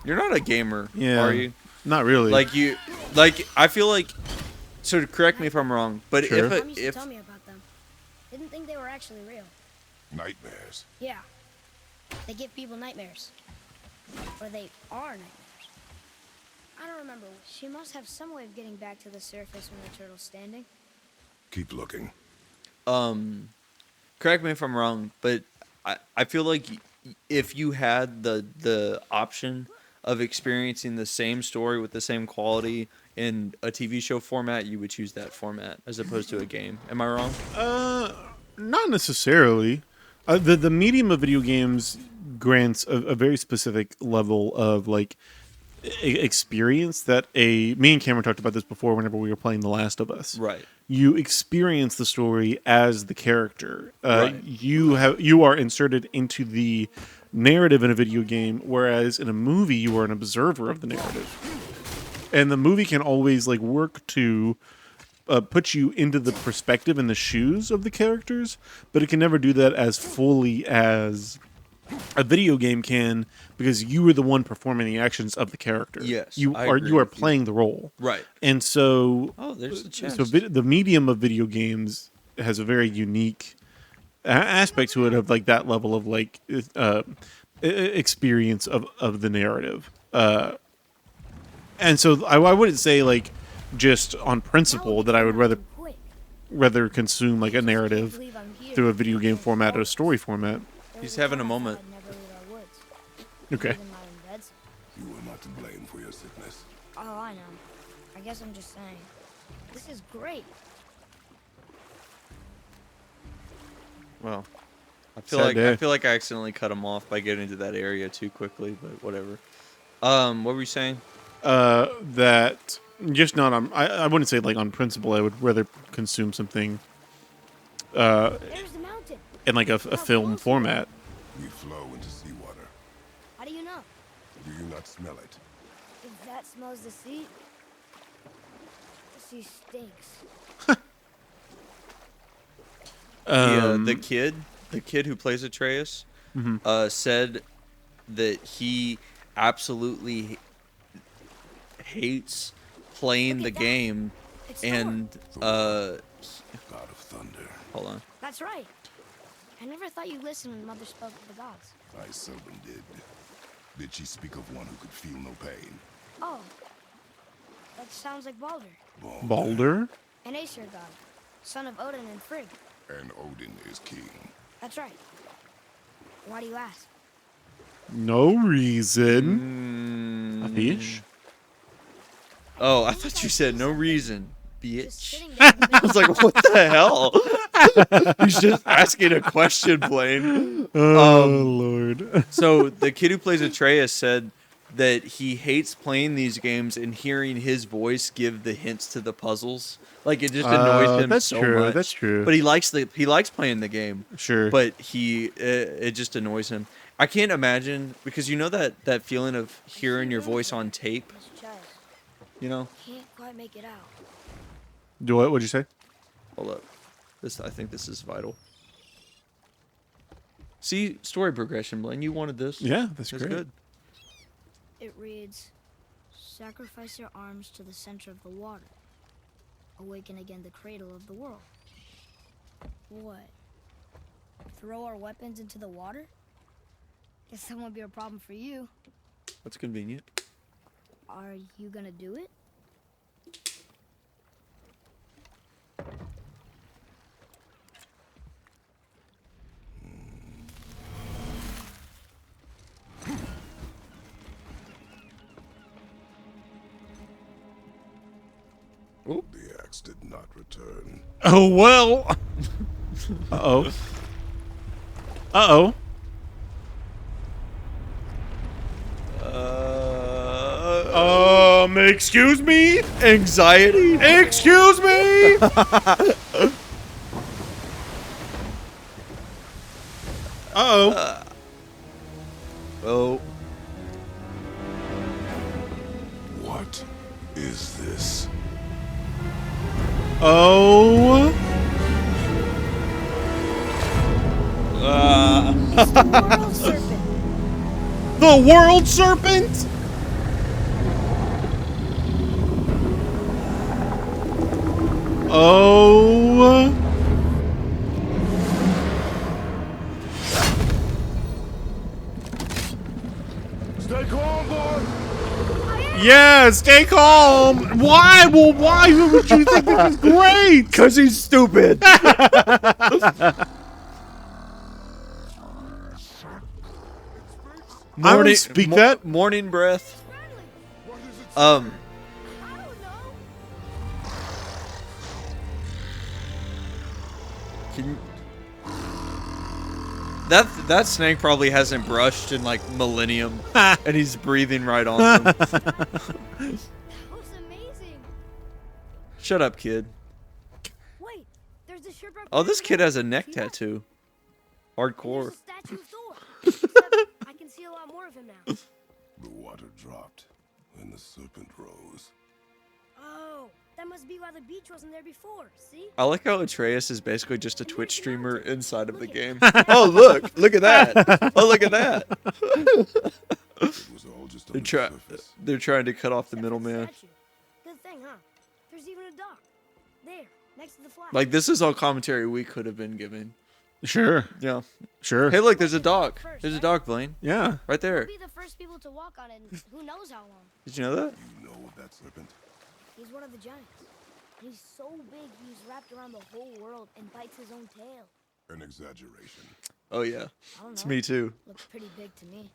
You're not a gamer, Yeah. are you? Not really. I feel like. So correct me if I'm wrong, but Sure. Mom used to if tell me about them. Didn't think they were actually real. Nightmares. Yeah. They give people nightmares. Or they are nightmares. I don't remember. She must have some way of getting back to the surface when the turtle's standing. Keep looking. correct me if I'm wrong, but I feel like if you had the option of experiencing the same story with the same quality in a TV show format, you would choose that format as opposed to a game. Am I wrong? Not necessarily. The medium of video games grants a very specific level of like experience that me and Cameron talked about this before whenever we were playing The Last of Us. Right. You experience the story as the character. Right. You are inserted into the narrative in a video game, whereas in a movie you are an observer of the narrative. And the movie can always like work to put you into the perspective and the shoes of the characters, but it can never do that as fully as a video game can, because you were the one performing the actions of the character. Yes, you I are agree you are with you. playing the role. Right. And so, There's the chest. so the medium of video games has a very unique aspect to it, of like that level of like experience of the narrative. And so I wouldn't say like just on principle that I would rather consume like a narrative through a video game format or a story format. He's having a moment. Okay. You were not to blame for your sickness. Oh, I know. I guess I'm just saying. This is great. Well, I Sad day. feel like I accidentally cut him off by getting to that area too quickly, but whatever. What were you saying? That just not on. I wouldn't say like on principle. I would rather consume something There's the mountain. in like a film format. We flow into seawater. How do you know? Do you not smell it? If that smells the sea, the sea stinks. The kid who plays Atreus, said that he absolutely hates playing the game, It's and God of thunder. hold on. That's right. I never thought you listened when Mother spoke of the gods. I seldom did. Did she speak of one who could feel no pain? Oh, that sounds like Baldur, Baldur. an Aesir god, son of Odin and Frigg. And Odin is king. That's right. Why do you ask? No reason. Fish? Oh, I thought you said no reason, Just bitch. sitting there in the I was like, what the hell? He's just asking a question, Blaine. Oh, Lord. So the kid who plays Atreus said that he hates playing these games and hearing his voice give the hints to the puzzles. Like it just annoys him that's so true, much. that's true. But he likes playing the game. Sure. But it just annoys him. I can't imagine because you know that feeling of hearing your voice on tape. His chest. You know. Can't quite make it out. Do what? What'd you say? Hold up. I think this is vital. See, story progression, Blaine. You wanted this. Yeah, that's That's great. good. It reads, sacrifice your arms to the center of the water. Awaken again the cradle of the world. What? Throw our weapons into the water? Guess that won't be a problem for you. That's convenient. Are you gonna do it? The axe did not return. Oh, well. Uh-oh. Uh-oh. Excuse me? Anxiety. Excuse me? Uh-oh. Oh. What is this? Oh. World serpent. The world serpent? Oh. Stay calm, boy. Yeah, stay calm. Why? Well, why would you think this is great? Because he's stupid. I don't speak that. Morning breath. What is it? I don't know. Can that snake probably hasn't brushed in like millennium, and he's breathing right on them. That was amazing. Shut up, kid. Wait, there's a shipwreck. Oh, this right kid there. has a neck See that? tattoo. And Hardcore. there's a statue of Thor. Except I can see a lot more of him now. The water dropped, and the serpent rose. Oh, that must be why the beach wasn't there before. See? I like how Atreus is basically just a Twitch streamer inside of the game. Oh, look at that. Oh, look at that. It was all just on the surface. They're trying to cut off the Except for middleman. statue. Good thing, huh? There's even a dock. There, next to the flag. Like this is all commentary we could have been giving. Sure. Yeah. Sure. Hey, look, there's a dock. There's a dock, Blaine. Yeah. Right there. We'll be the first people to walk on it in who knows how long. Did you know that? You know of that serpent? He's one of the giants. He's so big he's wrapped around the whole world and bites his own tail. An exaggeration. Oh yeah. I don't know. It's me too. Looks pretty big to me.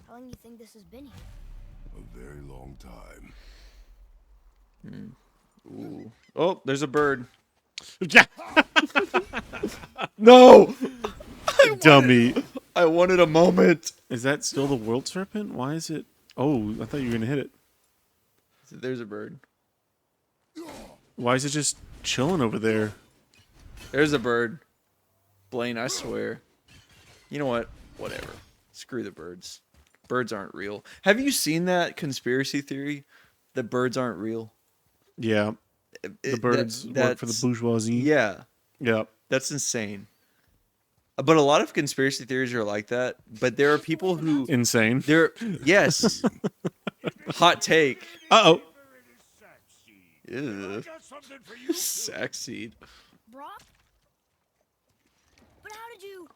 How long do you think this has been here? A very long time. Ooh. Oh, there's a bird. Yeah. No. Dummy. I wanted a moment. Is that still the world serpent? Why is it? Oh, I thought you were gonna hit it. There's a bird. Why is it just chilling over there? There's a bird. Blaine, I swear. You know what? Whatever. Screw the birds. Birds aren't real. Have you seen that conspiracy theory that birds aren't real? Yeah. The birds work for the bourgeoisie. Yeah. Yeah. That's insane. But a lot of conspiracy theories are like that. But there are people who Insane. yes. Hot take. Uh-oh. Ew. Sack seed. Brock? But how did you...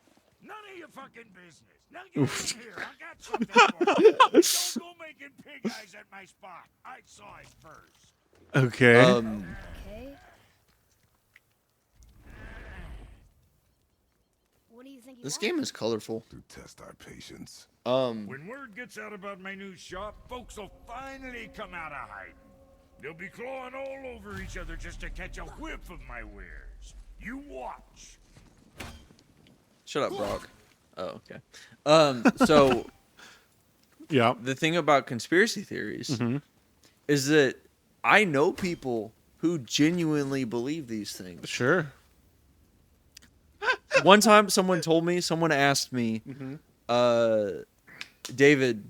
None of your fucking business. Now get in here. I got something for you. Don't go making pig eyes at my spot. I saw it first. Okay. Okay. What What do you think? This game is colorful. To test our patience. When word gets out about my new shop, folks will finally come out of hiding. They'll be clawing all over each other just to catch a whiff of my wares. You watch. Shut up, Brock. Oh, okay. So Yeah. the thing about conspiracy theories is that I know people who genuinely believe these things. Sure. One time, someone asked me, David,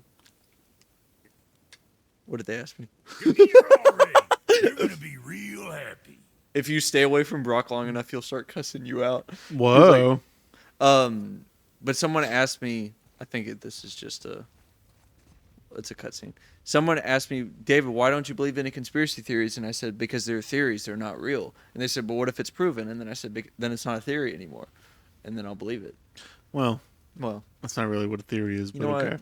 what did they ask me? Give me your all ring. You're gonna be real happy. If you stay away from Brock long enough, he'll start cussing you out. Whoa. But someone asked me, I think this is just it's a cutscene. Someone asked me, David, why don't you believe in any conspiracy theories? And I said, because they're theories, they're not real. And they said, but what if it's proven? And then I said, then it's not a theory anymore. And then I'll believe it. Well, Well, that's not really what a theory is, but you know okay.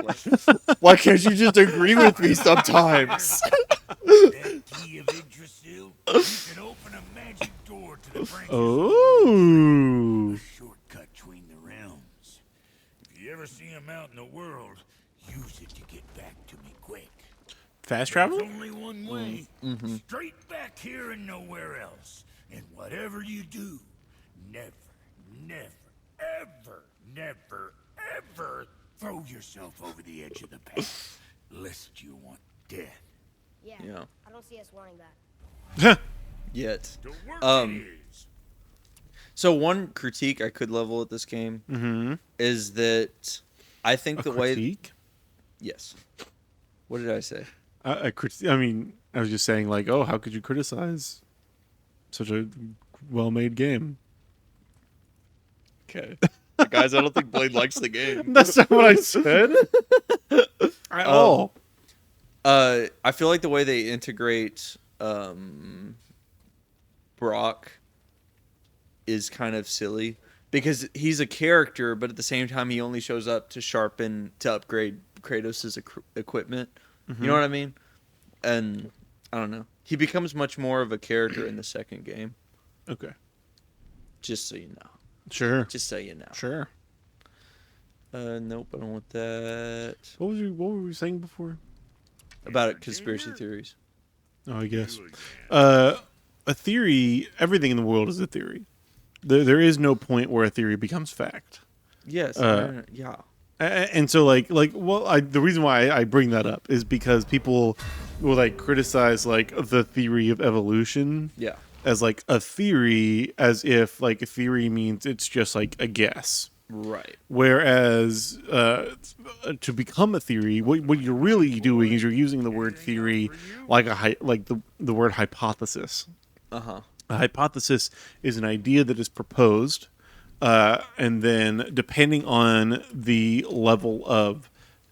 what? Why can't you just agree with me sometimes? That key of Yggdrasil, you can open a magic door to the branches. Oh. A shortcut between the realms. If you ever see him out in the world, use it to get back to me quick. Fast travel? There's only one way. Straight back here and nowhere else. And whatever you do, never, ever throw yourself over the edge of the path. Lest you want death. Yeah. Yeah. I don't see us wanting that. Yet. The work it is. So one critique I could level at this game is that I think the way... Critique? Yes. What did I say? I mean, I was just saying, like, oh, how could you criticize such a well-made game? Okay. Guys, I don't think Blade likes the game. That's not what I said. At all. I feel like the way they integrate Brock is kind of silly because he's a character, but at the same time he only shows up to upgrade Kratos' equipment. You know what I mean? And I don't know. He becomes much more of a character in the second game. Okay. Just so you know. Sure. Just so you know. Sure. Nope, I don't want that. What were we saying before? About conspiracy theories. Oh, I guess. A theory, everything in the world is a theory. There is no point where a theory becomes fact. Yes. Yeah. And so, the reason why I bring that up is because people will, like, criticize, like, the theory of evolution. Yeah. As, like, a theory, as if, like, a theory means it's just, like, a guess. Right. Whereas, to become a theory, what you're really doing is you're using the word theory like the word hypothesis. Uh-huh. A hypothesis is an idea that is proposed, and then depending on the level of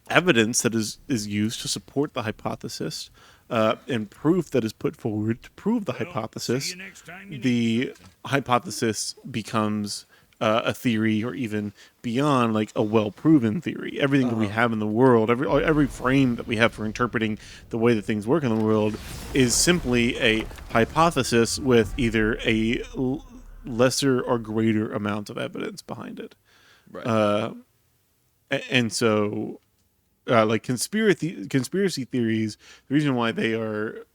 evidence that is used to support the hypothesis, and proof that is put forward to prove the hypothesis, the hypothesis becomes a theory, or even beyond, like a well-proven theory. Everything that we have in the world, every frame that we have for interpreting the way that things work in the world, is simply a hypothesis with either a lesser or greater amount of evidence behind it. Right. And so, like conspiracy theories, the reason why they are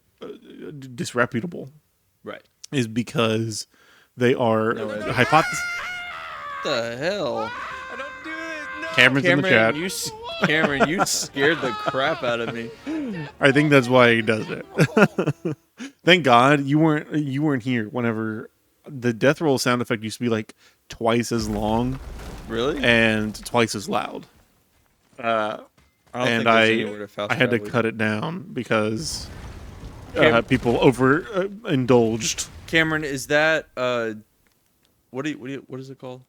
disreputable, Right. is because they are hypotheses. What the hell? I don't do it. No. Cameron's in the chat. Cameron, you scared the crap out of me. I think that's why he does it. Thank God you weren't here whenever the death roll sound effect used to be like twice as long. Really? And twice as loud. I had to cut it down because people overindulged. Cameron, is that what is it called?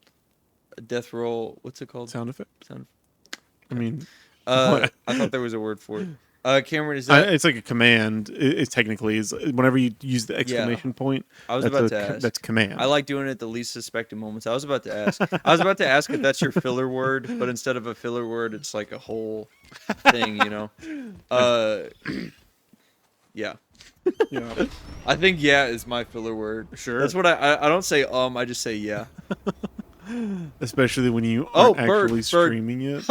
A death roll? What's it called? Sound effect. Sound. I mean, I thought there was a word for it. Cameron, is that? It's like a command. It's technically is whenever you use the exclamation point. I was about to ask. That's command. I like doing it at the least suspected moments. I was about to ask. If that's your filler word, but instead of a filler word, it's like a whole thing. You know. Yeah. Yeah. I think yeah is my filler word. Sure. That's what I don't say I just say yeah. Especially when you aren't actually bird. streaming it.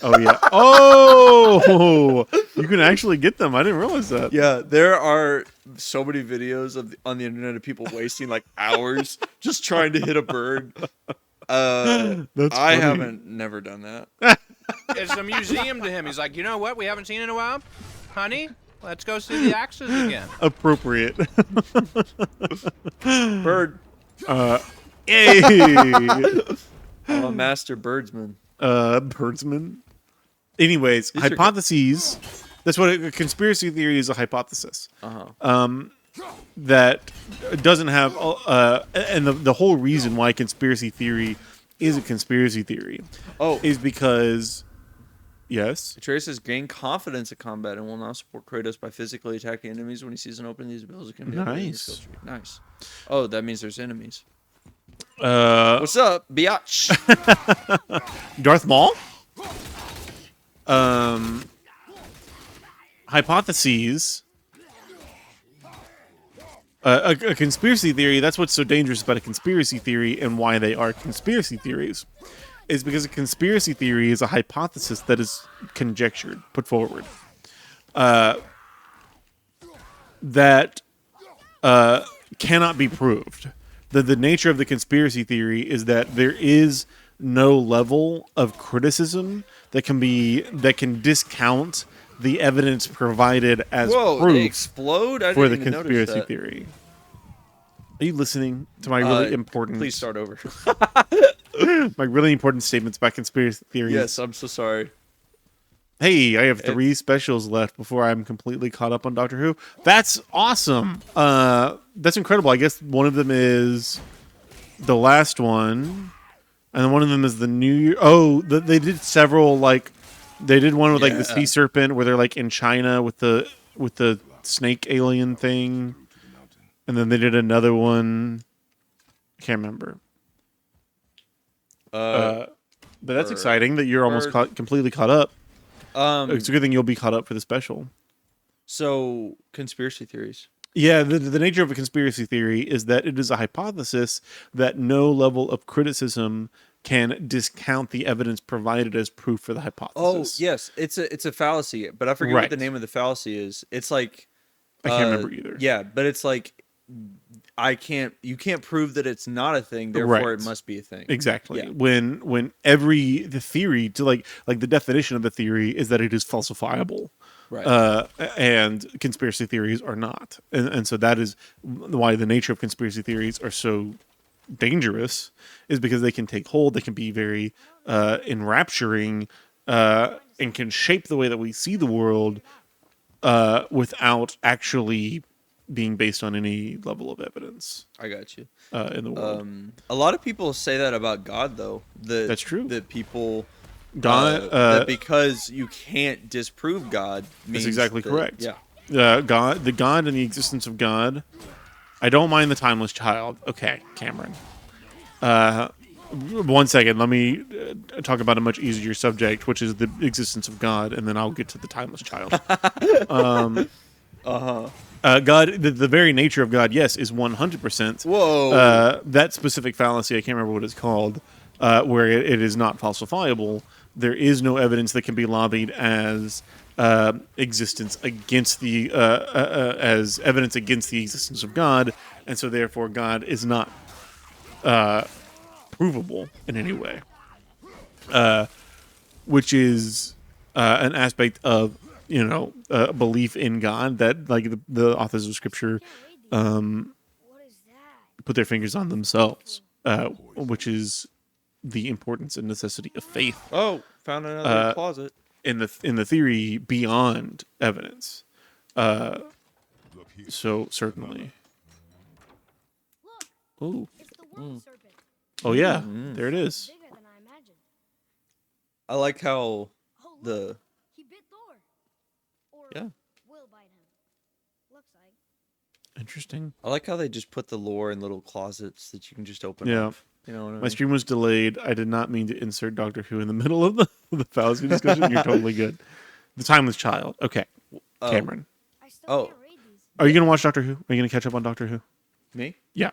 Oh, yeah. Oh! You can actually get them. I didn't realize that. Yeah, there are so many videos on the internet of people wasting like hours just trying to hit a bird. That's I funny. haven't never done that. It's a museum to him. He's like, you know what? We haven't seen in a while, honey. Let's go see the axes again. Appropriate. Bird. Hey! I'm a master birdsman. Birdsman. Anyways, These are good. hypotheses. That's what a conspiracy theory is, a hypothesis. Uh-huh. That doesn't have... and the whole reason why conspiracy theory is a conspiracy theory is because... Yes? Atreus has gained confidence in combat and will now support Kratos by physically attacking enemies when he sees an opening. These abilities can be Nice. Nice. Oh, that means there's enemies. Uh, What's up, biatch? Darth Maul? Hypotheses. A conspiracy theory, that's what's so dangerous about a conspiracy theory and why they are conspiracy theories, is because a conspiracy theory is a hypothesis that is conjectured, put forward, that cannot be proved. The nature of the conspiracy theory is that there is no level of criticism that can discount the evidence provided as Whoa, proof they explode? I for the didn't even notice conspiracy that. theory. Are you listening to my really important? Please start over. My really important statements about conspiracy theories. Yes, I'm so sorry. Hey, I have 3 specials left before I'm completely caught up on Doctor Who. That's awesome. That's incredible. I guess one of them is the last one, and then one of them is the New Year. Oh, they did several, like they did one with like the sea serpent where they're like in China with the snake alien thing, and then they did another one. I can't remember. But that's exciting that you're almost completely caught up. It's a good thing you'll be caught up for the special. So, conspiracy theories. Yeah, the nature of a conspiracy theory is that it is a hypothesis that no level of criticism can discount the evidence provided as proof for the hypothesis. Oh, yes. It's a fallacy, but I forget what the name of the fallacy is. It's like... I can't remember either. Yeah, but it's like... you can't prove that it's not a thing, therefore it must be a thing. Exactly. Yeah. When the theory to like the definition of the theory is that it is falsifiable. Right. And conspiracy theories are not. And so that is why the nature of conspiracy theories are so dangerous, is because they can take hold, they can be very enrapturing, and can shape the way that we see the world without actually being based on any level of evidence. I got you. In the world. A lot of people say that about God, though. That's true. That people... God, that because you can't disprove God means... That's exactly that, correct. Yeah. God and the existence of God. I don't mind the timeless child. Okay, Cameron. 1 second. Let me talk about a much easier subject, which is the existence of God, and then I'll get to the timeless child. God, the very nature of God, yes, is 100%. Whoa. That specific fallacy, I can't remember what it's called, where it is not falsifiable. There is no evidence that can be lobbied as existence against the as evidence against the existence of God, and so therefore God is not provable in any way, which is an aspect of belief in God that like the authors of Scripture put their fingers on themselves, which is the importance and necessity of faith. Oh, found another closet. In the theory beyond evidence. So certainly. Ooh. Oh yeah, there it is. Bigger than I imagined. I like how the... He bit Thor. Or Yeah. will bite him. Looks like. Interesting. I like how they just put the lore in little closets that you can just open Yeah. up. You know what I mean? My stream was delayed. I did not mean to insert Doctor Who in the middle of the fallacy discussion. You're totally good. The Timeless Child. Okay, Cameron. I still can't read these. Are you going to watch Doctor Who? Are you going to catch up on Doctor Who? Me? Yeah.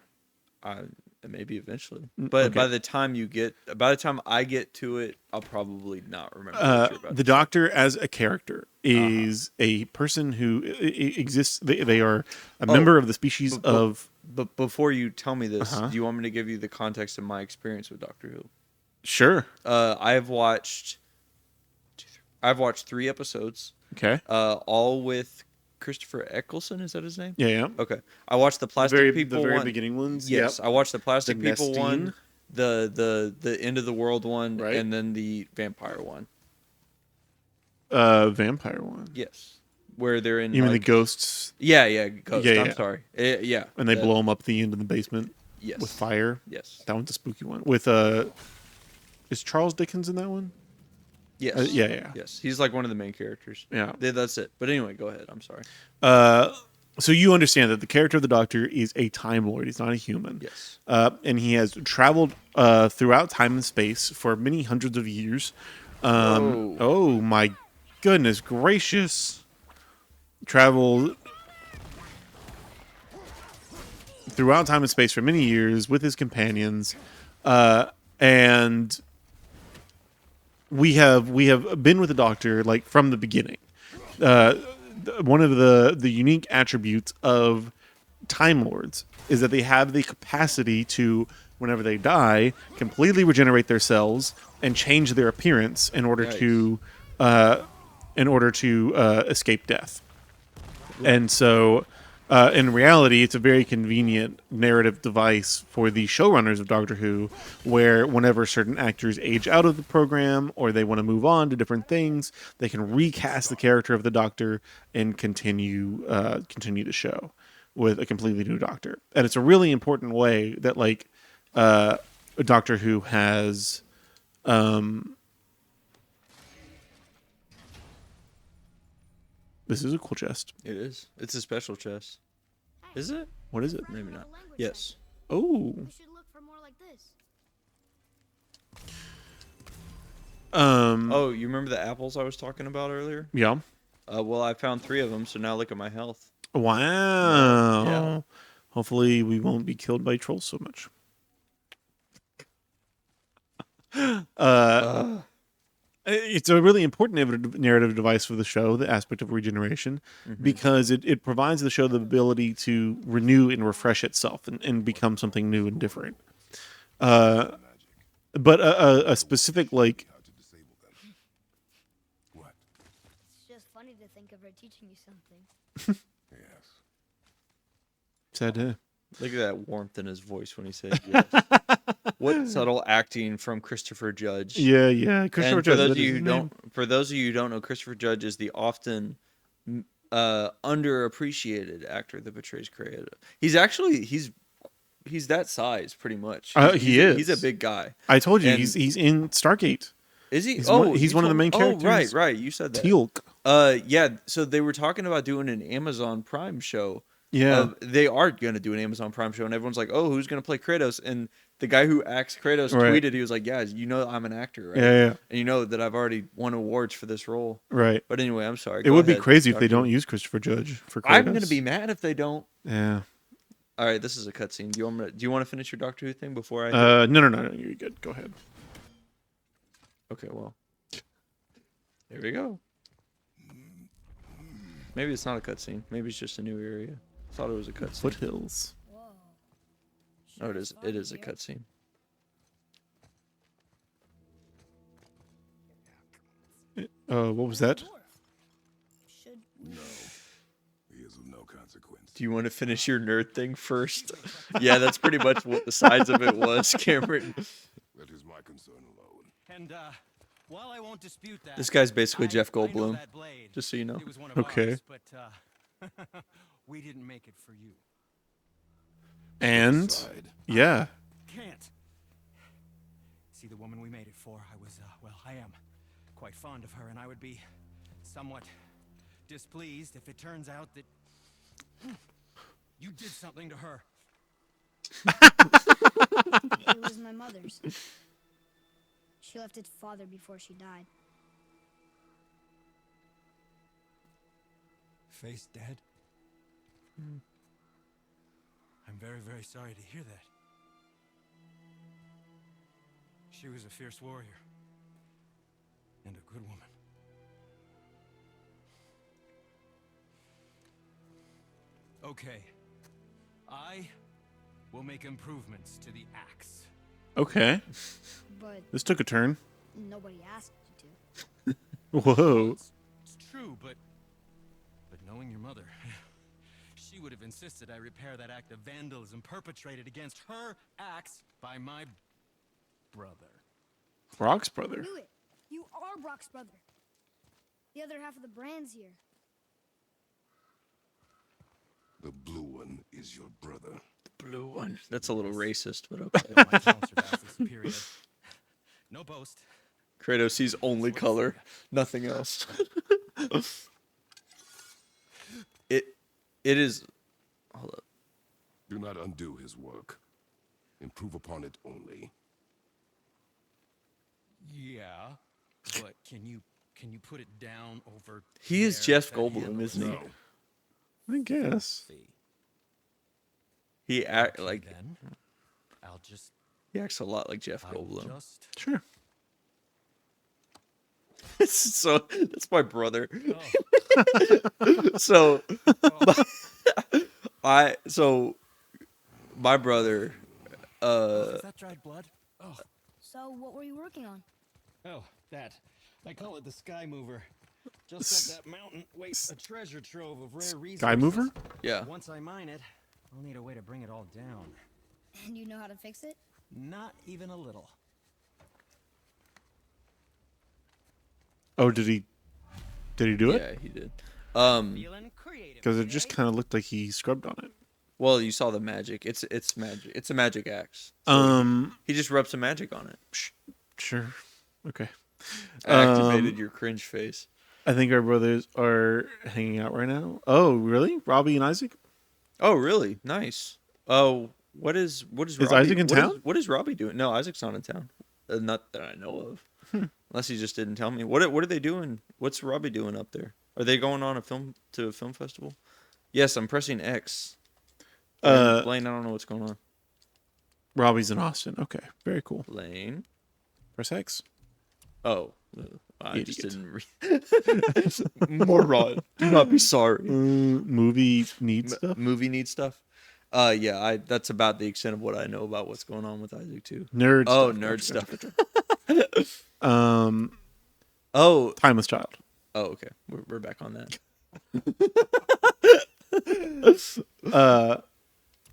And maybe eventually, but by the time I get to it, I'll probably not remember. What you're about The to Doctor as a character is a person who exists. They are a member of the species of. But before you tell me this, Uh-huh. do you want me to give you the context of my experience with Doctor Who? Sure. I've watched 3 episodes. Okay. All with Christopher Eccleston, is that his name? Yeah. Okay. I watched the Plastic People the very one. beginning ones. Yes, Yep. I watched the Plastic The People one, Nestine. the End of the World one, Right. and then the Vampire one. Vampire one. Yes, where they're in. You mean the ghosts? Yeah, Ghost. Yeah, I'm yeah. sorry. Yeah. And they blow them up at the end in the basement. Yes. With fire. Yes. That one's a spooky one. With is Charles Dickens in that one? Yes. Yeah. Yes, he's like one of the main characters. Yeah. That's it. But anyway, go ahead. I'm sorry. So you understand that the character of the Doctor is a Time Lord. He's not a human. Yes. And he has traveled throughout time and space for many hundreds of years. Oh my goodness gracious! Traveled throughout time and space for many years with his companions, and we have been with the Doctor like from the beginning. One of the unique attributes of Time Lords is that they have the capacity to, whenever they die, completely regenerate their cells and change their appearance in order to escape death. And so, in reality, it's a very convenient narrative device for the showrunners of Doctor Who, where whenever certain actors age out of the program or they want to move on to different things, they can recast the character of the Doctor and continue the show with a completely new Doctor. And it's a really important way that, like, Doctor Who has. This is a cool chest. It is. It's a special chest. Is it? What is it? Maybe not. Yes. Oh. We should look for more like this. Oh, you remember the apples I was talking about earlier? Yeah. Well, I found 3 of them, so now look at my health. Wow. Yeah. Hopefully we won't be killed by trolls so much. It's a really important narrative device for the show, the aspect of regeneration, because it provides the show the ability to renew and refresh itself and become something new and different. But a specific, like... What? It's just funny to think of her teaching you something. Yes. Sad day. Look at that warmth in his voice when he said yes. What subtle acting from Christopher Judge. Yeah. Christopher And Judge. for those of you who don't know, Christopher Judge is the often underappreciated actor that portrays Kratos. He's actually he's that size pretty much. He is. He's a big guy. I told you And- he's in Stargate. Is he? He's you one of the told main me- characters. Oh, right. You said that. Teal'c. Yeah. So they were talking about doing an Amazon Prime show. Yeah. They are going to do an Amazon Prime show, and everyone's like, "Oh, who's going to play Kratos?" And the guy who acts Kratos Right. tweeted, he was like, "Yeah, you know I'm an actor, right? Yeah. And you know that I've already won awards for this role." Right. But anyway, I'm sorry. It would be crazy if they don't use Christopher Judge for Kratos. I'm going to be mad if they don't. Yeah. All right, this is a cutscene. Do you want to finish your Doctor Who thing before I? No. You're good. Go ahead. Okay, well, there we go. Maybe it's not a cutscene. Maybe it's just a new area. I thought it was a cutscene. Foothills. Whoa. Oh, it is. It is a cutscene. What was that? Should No. He is of no consequence. Do you want to finish your nerd thing first? Yeah, that's pretty much what the size of it was, Cameron. That is my concern alone. And while I won't dispute that, This guy's basically Jeff I know Goldblum, that blade. just so you know. It was one of Okay. ours, but we didn't make it for you. And Side. yeah. Can't. See, the woman we made it for, I am quite fond of her, and I would be somewhat displeased if it turns out that you did something to her. It was my mother's. She left its father before she died. Faye's dead? I'm very, very sorry to hear that. She was a fierce warrior. And a good woman. Okay. I will make improvements to the axe. Okay. But This took a turn. nobody asked you to. Whoa. It's true, but knowing your mother, she would have insisted I repair that act of vandalism perpetrated against her axe by my brother. Brock's brother. I knew it. You are Brock's brother. The other half of the brand's here. The blue one is your brother. Blue one. That's a little racist, but okay. My talents are vastly superior. No boast. Kratos sees only color, nothing else. It is. Hold up. Do not undo his work. Improve upon it only. Yeah, but can you put it down over? He is there? Jeff That Goldblum, handle isn't he? No. I guess. He act Okay, like then I'll just. he acts a lot like Jeff I'll Goldblum. just. Sure. So that's my brother. Oh. So my brother. Is that dried blood? Oh, So, what were you working on? that. I call it the Sky Mover. Just up that mountain waits a treasure trove of rare resources. Sky Mover? Yeah. Once I mine it, I'll need a way to bring it all down. And you know how to fix it? Not even a little. Oh, did he do it? Yeah, he did. Feeling creative. Because it just eh? kind of looked like he scrubbed on it. Well, you saw the magic. It's magic. It's a magic axe. He just rubbed some magic on it. Sure. Okay. I activated your cringe face. I think our brothers are hanging out right now. Oh, really? Robbie and Isaac? Oh, really? Nice. Oh, what is Robbie? Isaac in what town? What is Robbie doing? No, Isaac's not in town. Not that I know of. Unless he just didn't tell me. What are they doing? What's Robbie doing up there? Are they going on a film festival? Yes, I'm pressing X. Blaine, I don't know what's going on. Robbie's in Austin. Okay. Very cool. Blaine. Press X. Oh, I just Idiot. didn't read. Moron. Do not be sorry. Movie needs stuff. Movie needs stuff. Yeah, that's about the extent of what I know about what's going on with Isaac too. Nerd Oh, stuff. nerd Gotcha, stuff. gotcha. Oh, Timeless Child. oh, okay. We're back on that.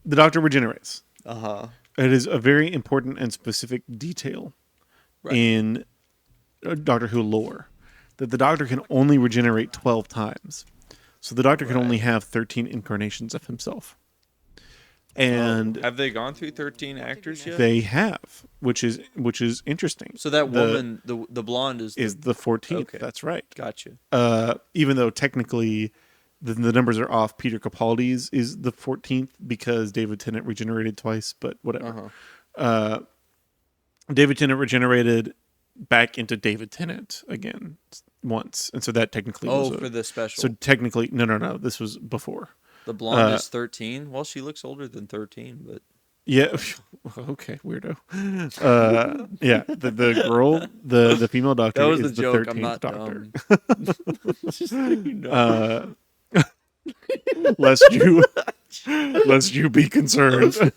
The Doctor regenerates. Uh-huh. It is a very important and specific detail in Doctor Who lore that the Doctor can only regenerate 12 times. So the Doctor can only have 13 incarnations of himself. And have they gone through 13 actors yet? they have, which is interesting. So that woman, the blonde, is the 14th. Okay. That's right. Gotcha. Even though technically the numbers are off, Peter Capaldi's is the 14th because David Tennant regenerated twice, but whatever. David Tennant regenerated back into David Tennant again once, and so that technically was for the special. So technically, no, this was before. The blonde is 13. Well, she looks older than 13, but yeah, okay, weirdo. Yeah, the girl, the female Doctor that was is the the joke. 13th I'm not Doctor. dumb. Just so you know. Lest you be concerned.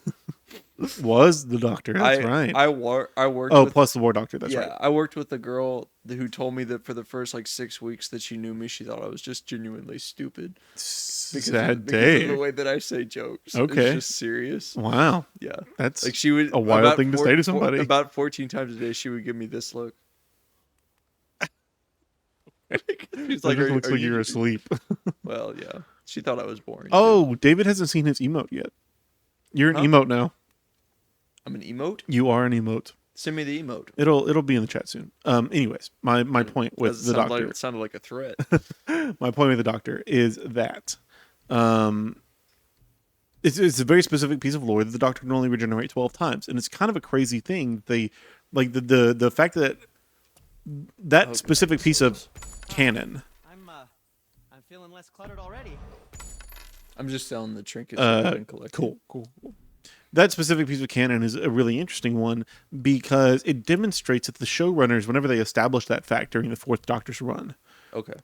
Was the Doctor? That's right. I worked. Oh, with, plus the War Doctor. That's yeah, right. I worked with a girl who told me that for the first 6 weeks that she knew me, she thought I was just genuinely stupid. Sad Because day. of the way that I say jokes. Okay. It's just serious. Wow. Yeah. That's she would a wild thing to say to somebody. About 14 times a day, she would give me this look. She's It like, just looks like you're asleep. Well, yeah. She thought I was boring. Oh, David hasn't seen his emote yet. You're an emote now. I'm an emote? You are an emote. Send me the emote. It'll be in the chat soon. Anyways, my point with the Doctor. It sounded like a threat. My point with the Doctor is that it's a very specific piece of lore that the Doctor can only regenerate 12 times, and it's kind of a crazy thing. The fact that specific piece of canon. I'm feeling less cluttered already. I'm just selling the trinkets I've been collecting. Cool. that specific piece of canon is a really interesting one because it demonstrates that the showrunners, whenever they established that fact during the Fourth Doctor's run, Okay.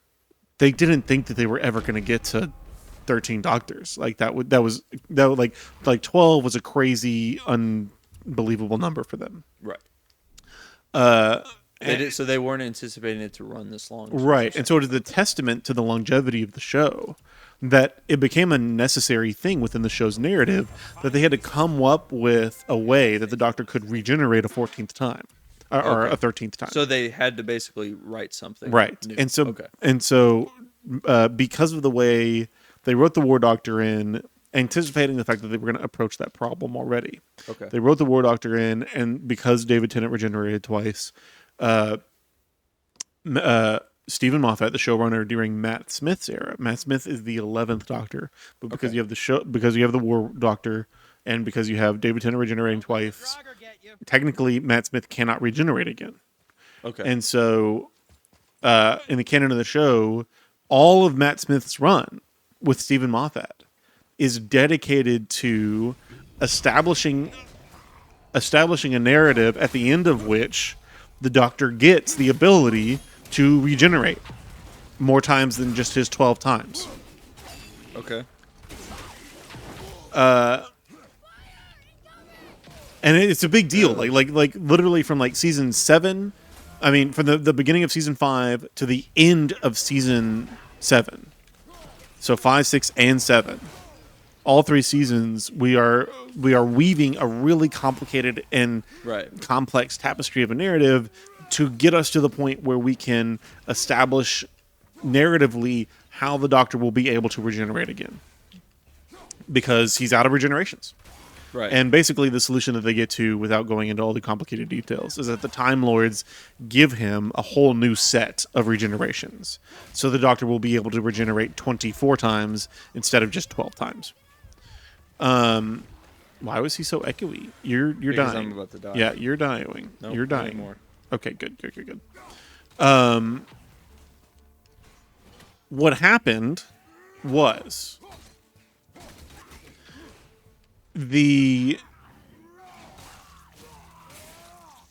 they didn't think that they were ever going to get to 13 Doctors. Like that would like 12 was a crazy, unbelievable number for them. Right. And So they weren't anticipating it to run this long. right, and so it is a testament to the longevity of the show that it became a necessary thing within the show's narrative that they had to come up with a way that the Doctor could regenerate a 14th time or a 13th time. So they had to basically write something. Right, new. and so because of the way they wrote the War Doctor in, anticipating the fact that they were going to approach that problem already. Okay. They wrote the War Doctor in, and because David Tennant regenerated twice, Stephen Moffat, the showrunner during Matt Smith's era. Matt Smith is the 11th Doctor, but because you have the War Doctor, and because you have David Tennant regenerating twice, technically Matt Smith cannot regenerate again. Okay. And so, in the canon of the show, all of Matt Smith's run with Stephen Moffat is dedicated to establishing a narrative at the end of which the Doctor gets the ability to regenerate more times than just his 12 times. Okay. And it's a big deal. Like literally from like season 7, I mean from the beginning of season 5 to the end of season 7. So 5, 6, and 7. All 3 seasons we are weaving a really complicated and complex tapestry of a narrative to get us to the point where we can establish narratively how the Doctor will be able to regenerate again. Because he's out of regenerations. Right. And basically the solution that they get to, without going into all the complicated details, is that the Time Lords give him a whole new set of regenerations. So the Doctor will be able to regenerate 24 times instead of just 12 times. Why was he so echoey? You're Because dying. I'm about to die. Yeah, you're dying. Nope, you're not dying. anymore. Okay, good. What happened was the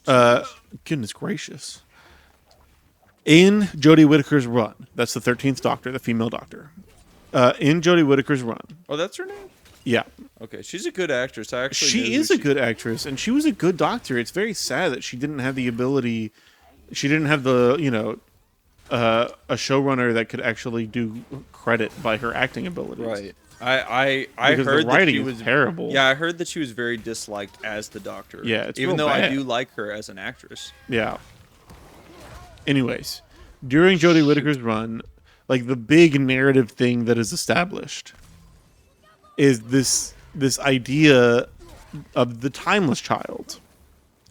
goodness gracious. In Jodie Whittaker's run, that's the 13th Doctor, the female Doctor. In Jodie Whittaker's run. Oh, that's her name? Yeah. Okay, she's a good actress. I actually She is a good actress, and she was a good Doctor. It's very sad that she didn't have the ability. She didn't have the, a showrunner that could actually do credit by her acting abilities. Right. I Because heard the writing that she is was terrible. Yeah, I heard that she was very disliked as the Doctor. Yeah, it's even real though I bad. do like her as an actress. Yeah. Anyways, during Jodie Whittaker's run, like the big narrative thing that is established is this idea of the timeless child.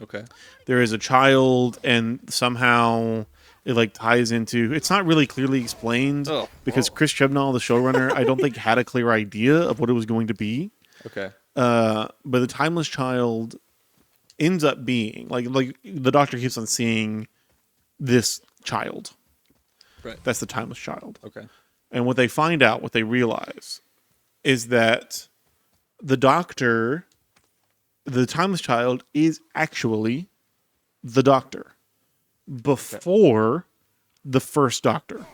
Okay. There is a child, and somehow it like ties into. It's not really clearly explained because Chris Chibnall, the showrunner, I don't think had a clear idea of what it was going to be. Okay. But the timeless child ends up being like the Doctor keeps on seeing this child. Right. That's the timeless child. Okay. And what they find out, what they realize, is that the Doctor, the timeless child, is actually the Doctor before the first Doctor.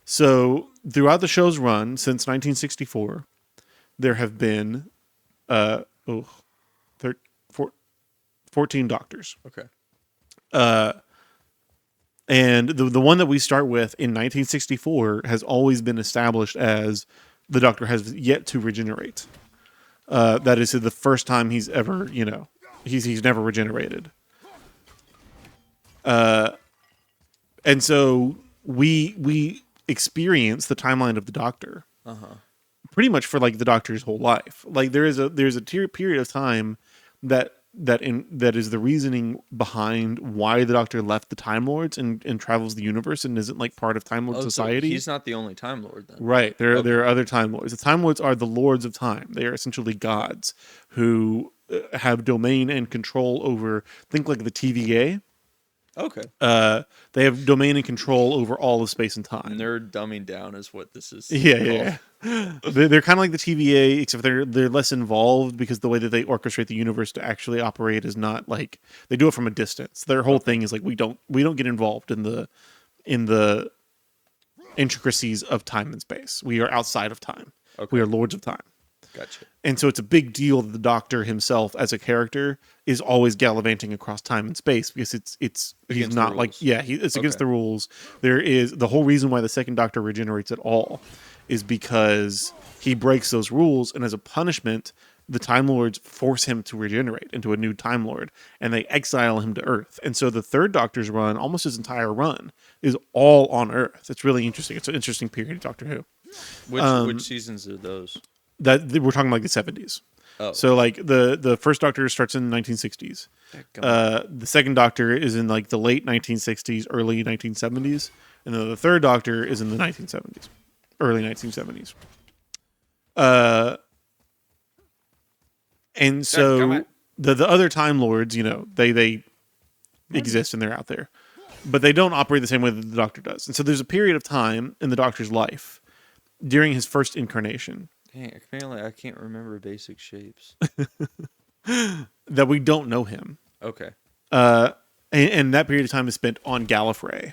So throughout the show's run since 1964, there have been 14 Doctors. Okay. And the one that we start with in 1964 has always been established as the Doctor has yet to regenerate. That is the first time he's ever, he's never regenerated. And so we experience the timeline of the Doctor pretty much for like the Doctor's whole life. Like there's a period of time that is the reasoning behind why the Doctor left the Time Lords and travels the universe and isn't like part of Time Lord society. So he's not the only Time Lord then. Right. There are other Time Lords. The Time Lords are the Lords of Time. They are essentially gods who have domain and control over, think like the TVA. Okay. They have domain and control over all of space and time. And they're dumbing down is what this is. Yeah. They're kind of like the TVA, except they're less involved because the way that they orchestrate the universe to actually operate is not like they do it from a distance. Their whole thing is like we don't get involved in the intricacies of time and space. We are outside of time. Okay. We are lords of time. Gotcha. And so it's a big deal that the Doctor himself, as a character, is always gallivanting across time and space because he's Against not the like rules. it's against the rules. There is the whole reason why the second Doctor regenerates at all is because he breaks those rules, and as a punishment, the Time Lords force him to regenerate into a new Time Lord, and they exile him to Earth. And so the third Doctor's run, almost his entire run, is all on Earth. It's really interesting. It's an interesting period of Doctor Who. Which seasons are those? That we're talking like the 70s. Oh. So like the first Doctor starts in the 1960s. The second Doctor is in like the late 1960s, early 1970s, and then the third Doctor is in the 1970s, early 1970s. And so the other Time Lords, they exist and they're out there, but they don't operate the same way that the Doctor does. And so there's a period of time in the Doctor's life during his first incarnation. Dang, apparently I can't remember basic shapes. That we don't know him. Okay. And that period of time is spent on Gallifrey,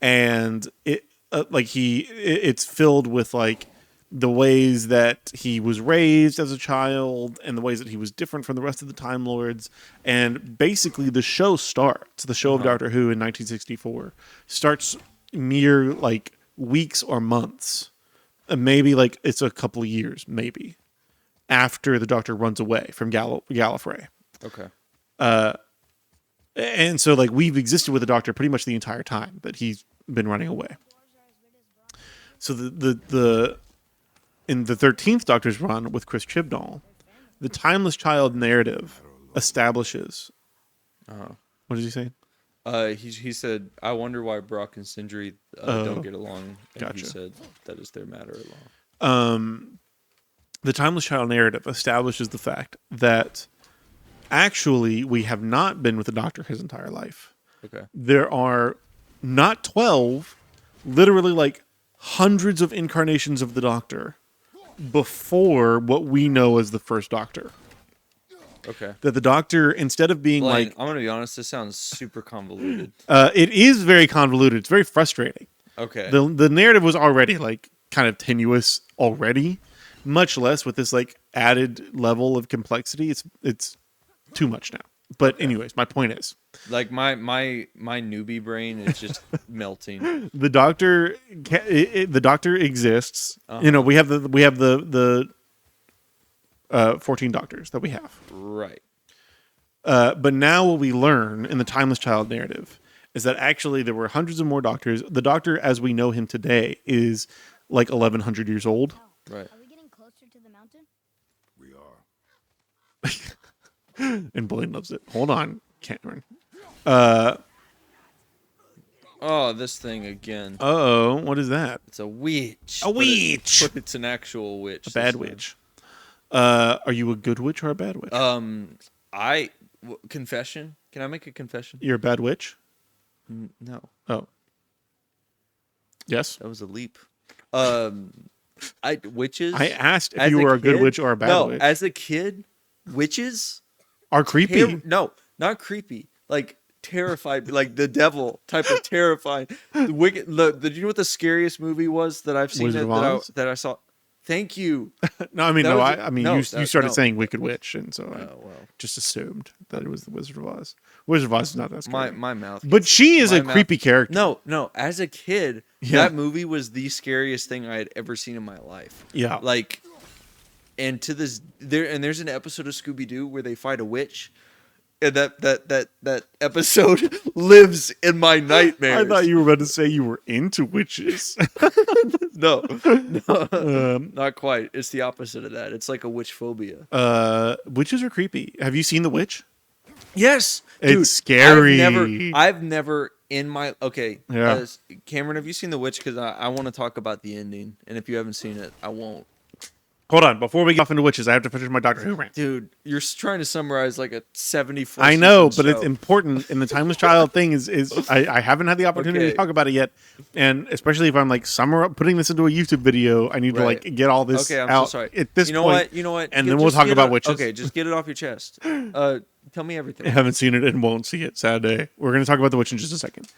and it's filled with like the ways that he was raised as a child and the ways that he was different from the rest of the Time Lords. And basically, the show starts. The show of Doctor Who in 1964 starts mere like weeks or months. Maybe like it's a couple of years, maybe, after the Doctor runs away from Gallifrey. Okay. And so like we've existed with the Doctor pretty much the entire time that he's been running away. So the in the 13th Doctor's run with Chris Chibnall, the Timeless Child narrative establishes. What did he say? He said, "I wonder why Brock and Sindri don't get along." And gotcha. He said that is their matter along. The Timeless Child narrative establishes the fact that actually we have not been with the Doctor his entire life. Okay. There are not 12, literally like hundreds of incarnations of the Doctor before what we know as the first Doctor. Okay. That the Doctor, instead of being Blaine, like... I'm going to be honest, this sounds super convoluted. It is very convoluted. It's very frustrating. Okay. The narrative was already like kind of tenuous already, much less with this like added level of complexity. It's too much now. But anyways, my point is, like my newbie brain is just melting. The Doctor exists. We have the 14 Doctors that we have. Right. But now what we learn in the Timeless Child narrative is that actually there were hundreds of more Doctors. The Doctor, as we know him today, is like 1,100 years old. Right. Are we getting closer to the mountain? We are. And Blaine loves it. Hold on, Cameron. Oh, this thing again. Uh-oh, what is that? It's a witch. A witch! But it's an actual witch. A bad witch. Are you a good witch or a bad witch? Confession? Can I make a confession? You're a bad witch? No. Oh. Yes? That was a leap. Witches. I asked if you were a good witch or a bad witch. No, as a kid, witches are creepy. No, not creepy. Like terrified, like the devil type of terrifying. The wicked. Did you know what the scariest movie was that I've seen that I saw? Thank you. No, I mean, you started no. saying Wicked Witch, and so I just assumed that it was the Wizard of Oz. Wizard of Oz is not that scary. My mouth. But she is a creepy character. No. As a kid, that movie was the scariest thing I had ever seen in my life. Yeah. Like, and to this, there's an episode of Scooby-Doo where they fight a witch. And that episode lives in my nightmares. I thought you were about to say you were into witches. No, not quite. It's the opposite of that. It's like a witch phobia. Witches are creepy. Have you seen The Witch? Yes, it's scary. I've never in my Yeah. Cameron, have you seen The Witch? Because I want to talk about the ending, and if you haven't seen it, I won't. Hold on, before we get off into witches, I have to finish my Doctor Who rant. Dude, you're trying to summarize like a 74. I know, but show. it's important. And the Timeless Child thing is I haven't had the opportunity to talk about it yet, and especially if I'm like putting this into a YouTube video, I need to like get all this out. I'm so sorry. At this you know point. What? You know what? And then we'll talk about witches. Okay, just get it off your chest. Tell me everything. I haven't seen it and won't see it. Sad day. We're going to talk about the witch in just a second.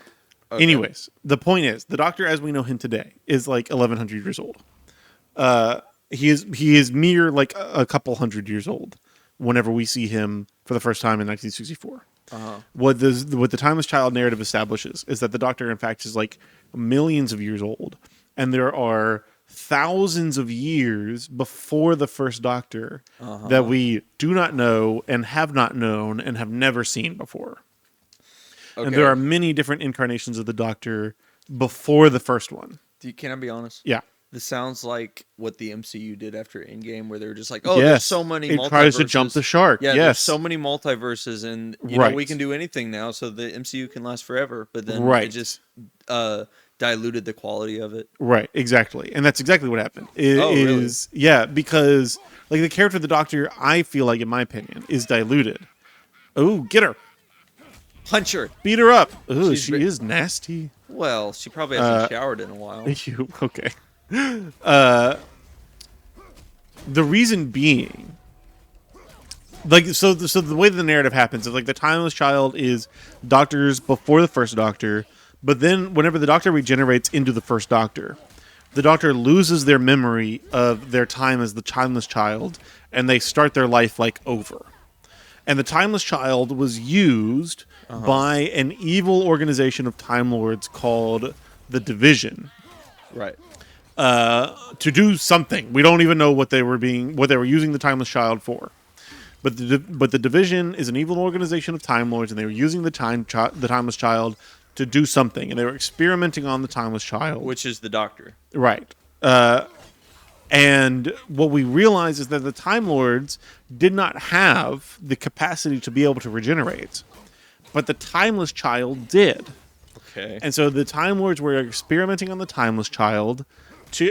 Okay. Anyways, the point is, the Doctor, as we know him today, is like 1,100 years old. He is mere like a couple hundred years old whenever we see him for the first time in 1964. What the Timeless Child narrative establishes is that the Doctor, in fact, is like millions of years old, and there are thousands of years before the first Doctor that we do not know and have not known and have never seen before. Okay. And there are many different incarnations of the Doctor before the first one. Can I be honest? Yeah. This sounds like what the MCU did after Endgame, where they were just like, "Oh, there's so many." It tries to jump the shark. Yeah, yes, there's so many multiverses, and you know we can do anything now, so the MCU can last forever. But then it just diluted the quality of it. Right, exactly, and that's exactly what happened. Really? Yeah, because like the character of the Doctor, I feel like, in my opinion, is diluted. Oh, get her! Punch her! Beat her up! Oh, she is nasty. Well, she probably hasn't showered in a while. Okay. The reason being, like, so the way the narrative happens is like the Timeless Child is Doctors before the first Doctor, but then whenever the Doctor regenerates into the first Doctor, the Doctor loses their memory of their time as the Timeless Child, and they start their life like over. And the Timeless Child was used by an evil organization of Time Lords called the Division. Right. To do something. We don't even know what they were using the Timeless Child for. But the Division is an evil organization of Time Lords, and they were using the Timeless Child to do something, and they were experimenting on the Timeless Child, which is the Doctor. Right. And what we realize is that the Time Lords did not have the capacity to be able to regenerate, but the Timeless Child did. Okay. And so the Time Lords were experimenting on the Timeless Child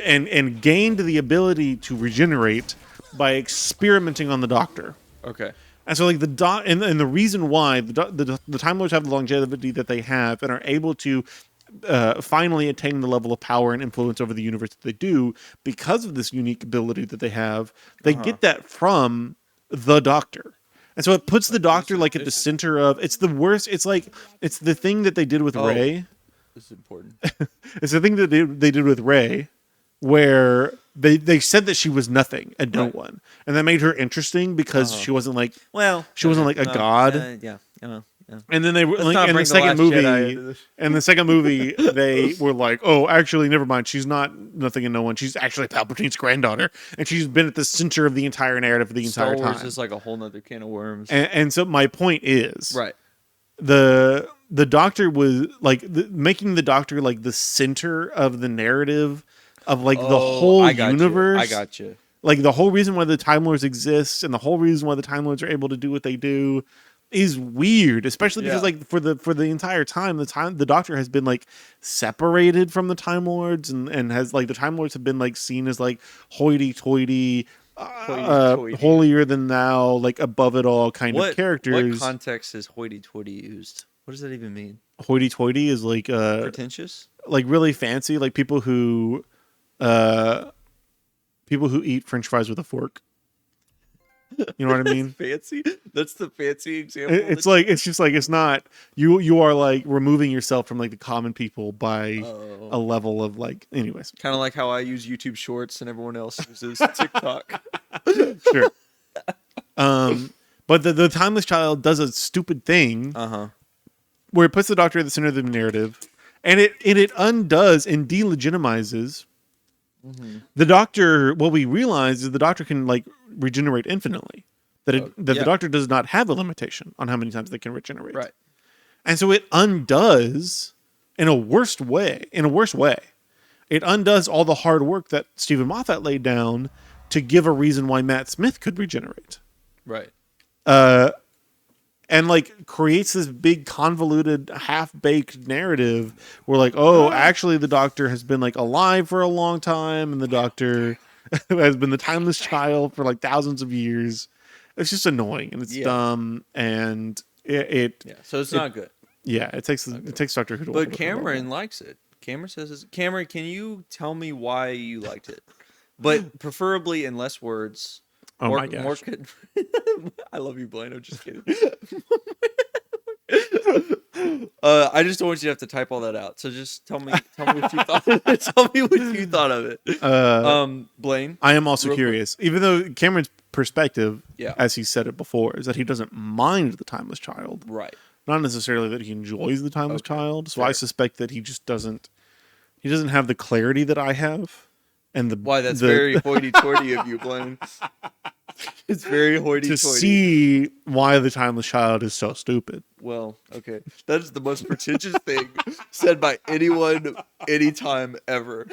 and gained the ability to regenerate by experimenting on the Doctor. Okay. And so like and the reason why the Time Lords have the longevity that they have and are able to finally attain the level of power and influence over the universe that they do because of this unique ability that they have, they get that from the Doctor. And so it puts the Doctor like at the center of, it's the worst. It's like, it's the thing that they did with Rey. This is important. It's the thing that they did with Rey, where they said that she was nothing and no one, and that made her interesting because she wasn't like, she wasn't like a god. Yeah. And then they were like, in the second movie, they were like, oh, actually, never mind. She's not nothing and no one. She's actually Palpatine's granddaughter, and she's been at the center of the entire narrative for the entire time. Star Wars is like a whole nother can of worms. And so my point is, right, the Doctor was like making the Doctor like the center of the narrative of like the whole universe. I got you. Like the whole reason why the Time Lords exist and the whole reason why the Time Lords are able to do what they do is weird, especially because like for the entire time the Doctor has been like separated from the Time Lords and has like the Time Lords have been like seen as like hoity-toity, holier than thou, like above it all kind of characters. What context is hoity-toity used? What does that even mean? Hoity-toity is like pretentious, like really fancy, like people who eat French fries with a fork. You know what I mean? Fancy? That's the fancy example. It's just like it's not you are like removing yourself from like the common people by a level of like, anyways. Kind of like how I use YouTube Shorts and everyone else uses TikTok. Sure. But the Timeless Child does a stupid thing where it puts the Doctor at the center of the narrative, and it undoes and delegitimizes the Doctor. What we realize is the Doctor can like regenerate infinitely. That the Doctor does not have a limitation on how many times they can regenerate. Right. And so it undoes in a worse way. It undoes all the hard work that Stephen Moffat laid down to give a reason why Matt Smith could regenerate. Right. And like creates this big convoluted half-baked narrative where like, oh, actually the Doctor has been like alive for a long time, and the Doctor who has been the timeless child for like thousands of years. It's just annoying and it's dumb and it so it's not good. Yeah, it takes Doctor Who to But Cameron likes it. Cameron says, Cameron, can you tell me why you liked it? But preferably in less words. Oh my gosh. I love you, Blaine. I'm just kidding. I just don't want you to have to type all that out. So just tell me what you thought. Tell me what you thought of it. Blaine, I am also curious. Even though Cameron's perspective, Yeah. as he said it before, is that he doesn't mind the timeless child. Right. Not necessarily that he enjoys the timeless child. So I suspect that he just doesn't. He doesn't have the clarity that I have. And Why, that's very hoity-toity of you, Blaine. It's very hoity-toity. To see why the timeless child is so stupid. Well, okay. That is the most pretentious thing said by anyone, anytime, ever.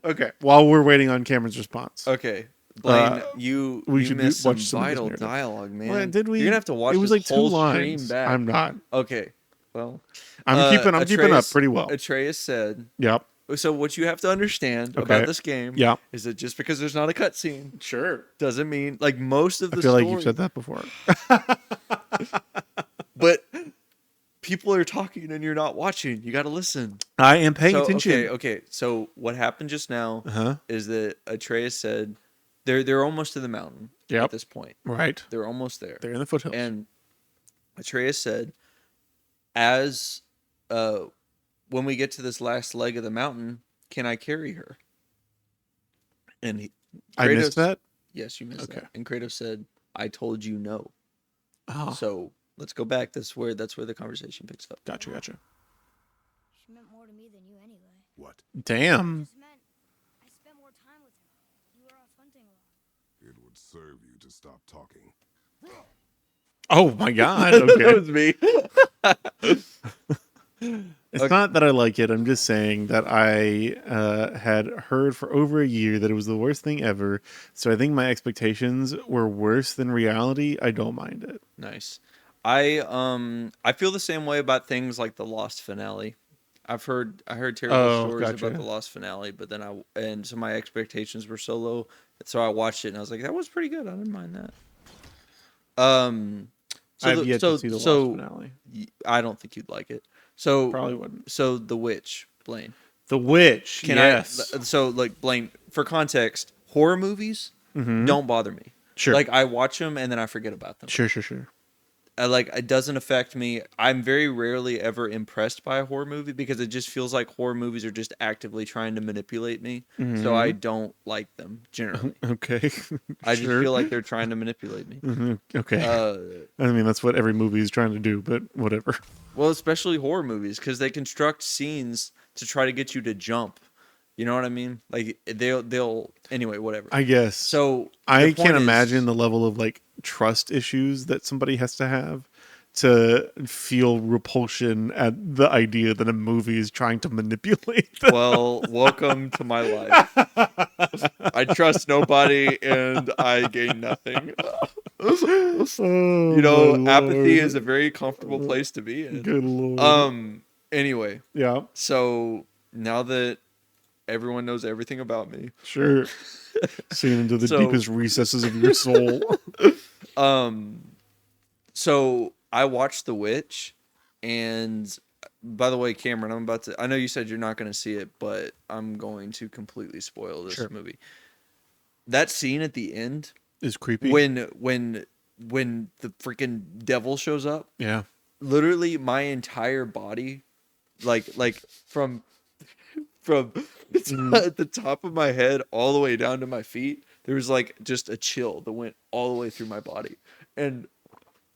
Okay. While we're waiting on Cameron's response. Okay. Blaine, you missed some watch some vital dialogue, man. Well, did we? You're going to have to watch it was this like 2 whole lines. stream back. I'm not. Okay. Well. I'm keeping up pretty well. Atreus said. Yep. So what you have to understand about this game is that just because there's not a cutscene, doesn't mean like most of the I feel story. like you've said that before. But people are talking and you're not watching. You got to listen. I am paying attention. Okay. So what happened just now is that Atreus said they're almost to the mountain at this point. Right. They're almost there. They're in the foothills. And Atreus said, as when we get to this last leg of the mountain, can I carry her? And Kratos, I missed that? Yes, you missed that. And Kratos said, I told you no. Oh. So let's go back. That's where the conversation picks up. Gotcha. She meant more to me than you anyway. What? Damn. It meant I spent more time with her. You were off hunting a lot. It would serve you to stop talking. Oh my god. Okay. That was me. It's not that I like it. I'm just saying that I had heard for over a year that it was the worst thing ever. So I think my expectations were worse than reality. I don't mind it. Nice. I feel the same way about things like the Lost finale. I heard terrible stories about the Lost finale, but then so my expectations were so low, so I watched it and I was like, that was pretty good. I didn't mind that. I've yet to see the Lost finale. I don't think you'd like it. So probably wouldn't. So The Witch, Blaine. The Witch. So like Blaine, for context, horror movies don't bother me. Sure. Like I watch them and then I forget about them. Sure. Like it doesn't affect me. I'm very rarely ever impressed by a horror movie because it just feels like horror movies are just actively trying to manipulate me. So I don't like them generally. Okay. I just feel like they're trying to manipulate me. Okay. I mean, that's what every movie is trying to do, but whatever. Well, especially horror movies because they construct scenes to try to get you to jump. You know what I mean? Like they'll anyway, whatever. I guess. So I can't imagine the level of like trust issues that somebody has to have to feel repulsion at the idea that a movie is trying to manipulate them. Well, welcome to my life. I trust nobody and I gain nothing. Apathy is a very comfortable place to be in. Good Lord. Anyway. Yeah. So now that everyone knows everything about me. Sure. Seeing into the deepest recesses of your soul. So I watched The Witch, and by the way, Cameron, I know you said you're not going to see it, but I'm going to completely spoil this movie. That scene at the end is creepy. When the freaking devil shows up. Yeah. Literally my entire body, like from the top of my head all the way down to my feet, there was like just a chill that went all the way through my body. And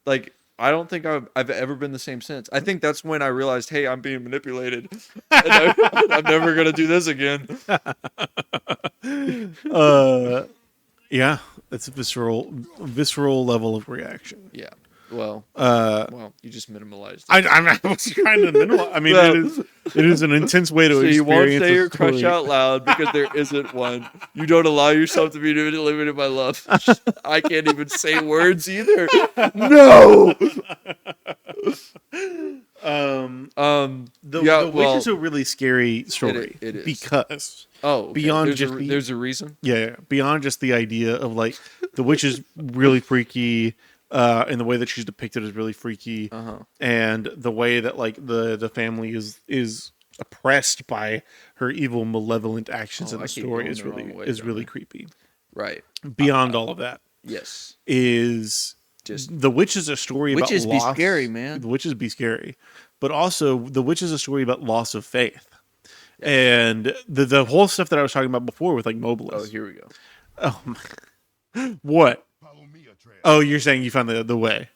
like, I don't think I've ever been the same since. I think that's when I realized, hey, I'm being manipulated. And I'm never going to do this again. Yeah, it's a visceral level of reaction. Yeah. Well, you just minimalized it. I was trying to minimize. I mean, it is an intense way to experience. So you won't say your crush out loud because there isn't one. You don't allow yourself to be limited by love. I can't even say words either. No. The Yeah, Witch is a really scary story. It is. Because okay. beyond there's just there's a reason. Yeah, beyond just the idea of like the witch is really freaky, and the way that she's depicted is really freaky, and the way that like the family is oppressed by her evil, malevolent actions in the story is really creepy. Right. Beyond all of that, yes, is just the witch is a story about witches loss. Be scary, man. The witches be scary, but also the witch is a story about loss of faith. And the whole stuff that I was talking about before with like Mobilis. Oh, here we go. Oh, my. What? Oh, you're saying you found the way.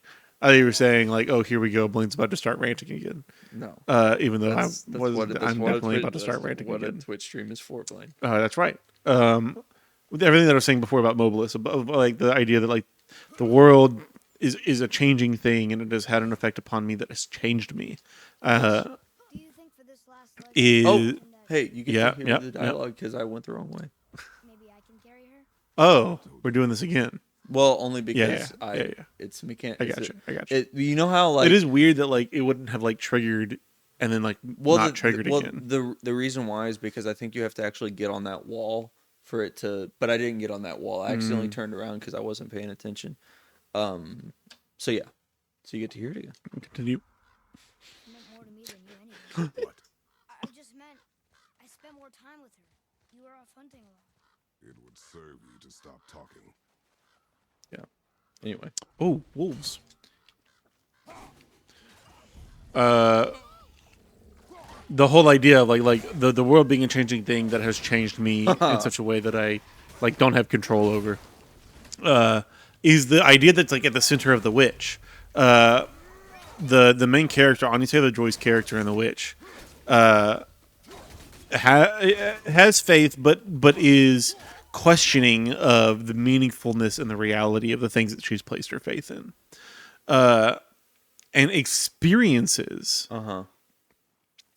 I thought you were saying like, oh, here we go. Blaine's about to start ranting again. No. Even though I'm definitely about to start ranting again. What a Twitch stream is for, Blaine. That's right. With everything that I was saying before about Mobilis, about, like the idea that like the world is a changing thing and it has had an effect upon me that has changed me. Hey, you get to hear the dialogue because I went the wrong way. Maybe I can carry her? Oh, we're doing this again. Well, only because it's mechanical. I got you. You know how like it is weird that like it wouldn't have like triggered and then like not triggered again. The reason why is because I think you have to actually get on that wall for it to. But I didn't get on that wall. I accidentally turned around because I wasn't paying attention. So yeah, so you get to hear it again. Continue. It meant more to me than you anyway. What? I just meant I spent more time with her. You were off hunting a lot. It would serve you to stop talking. Yeah. Anyway. Oh, wolves. The whole idea of like the world being a changing thing that has changed me in such a way that I like don't have control over. Is the idea that's like at the center of the witch. The main character, Anya Taylor-Joy's character in The Witch, has faith, but is questioning of the meaningfulness and the reality of the things that she's placed her faith in, and experiences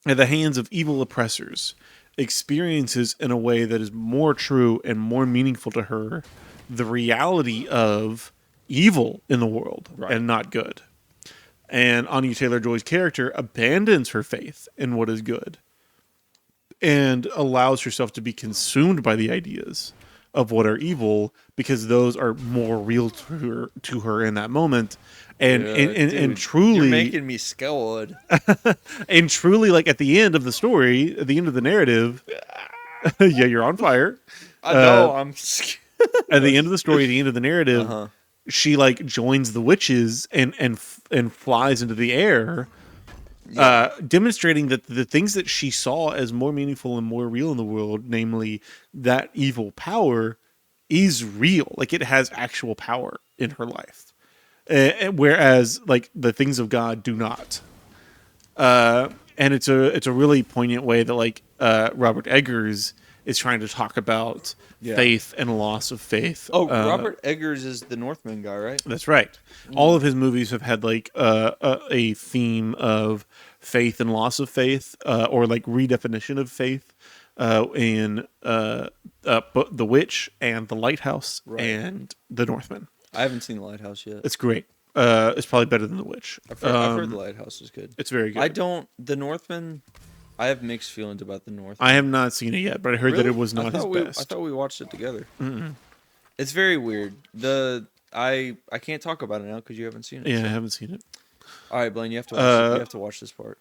at the hands of evil oppressors, experiences in a way that is more true and more meaningful to her the reality of evil in the world and not good. And Anya Taylor-Joy's character abandons her faith in what is good and allows herself to be consumed by the ideas of what are evil because those are more real to her in that moment. And truly, you're making me scared. And truly, like at the end of the story, at the end of the narrative, yeah, you're on fire. I know. I'm scared. At the end of the story, at the end of the narrative, she like joins the witches and flies into the air, demonstrating that the things that she saw as more meaningful and more real in the world, namely that evil power, is real. Like it has actual power in her life, whereas like the things of God do not. And it's a really poignant way that like Robert Eggers is trying to talk about faith and loss of faith. Oh, Robert Eggers is the Northman guy, right? That's right. All of his movies have had like a theme of faith and loss of faith, or like redefinition of faith, in The Witch and The Lighthouse and The Northman. I haven't seen The Lighthouse yet. It's great. It's probably better than The Witch. I've heard The Lighthouse is good. It's very good. The Northman. I have mixed feelings about The Northman. I have not seen it yet, but I heard that it was not his best. I thought we watched it together. It's very weird. I can't talk about it now because you haven't seen it. Yeah, I haven't seen it. All right, Blaine, you have to watch you have to watch this part.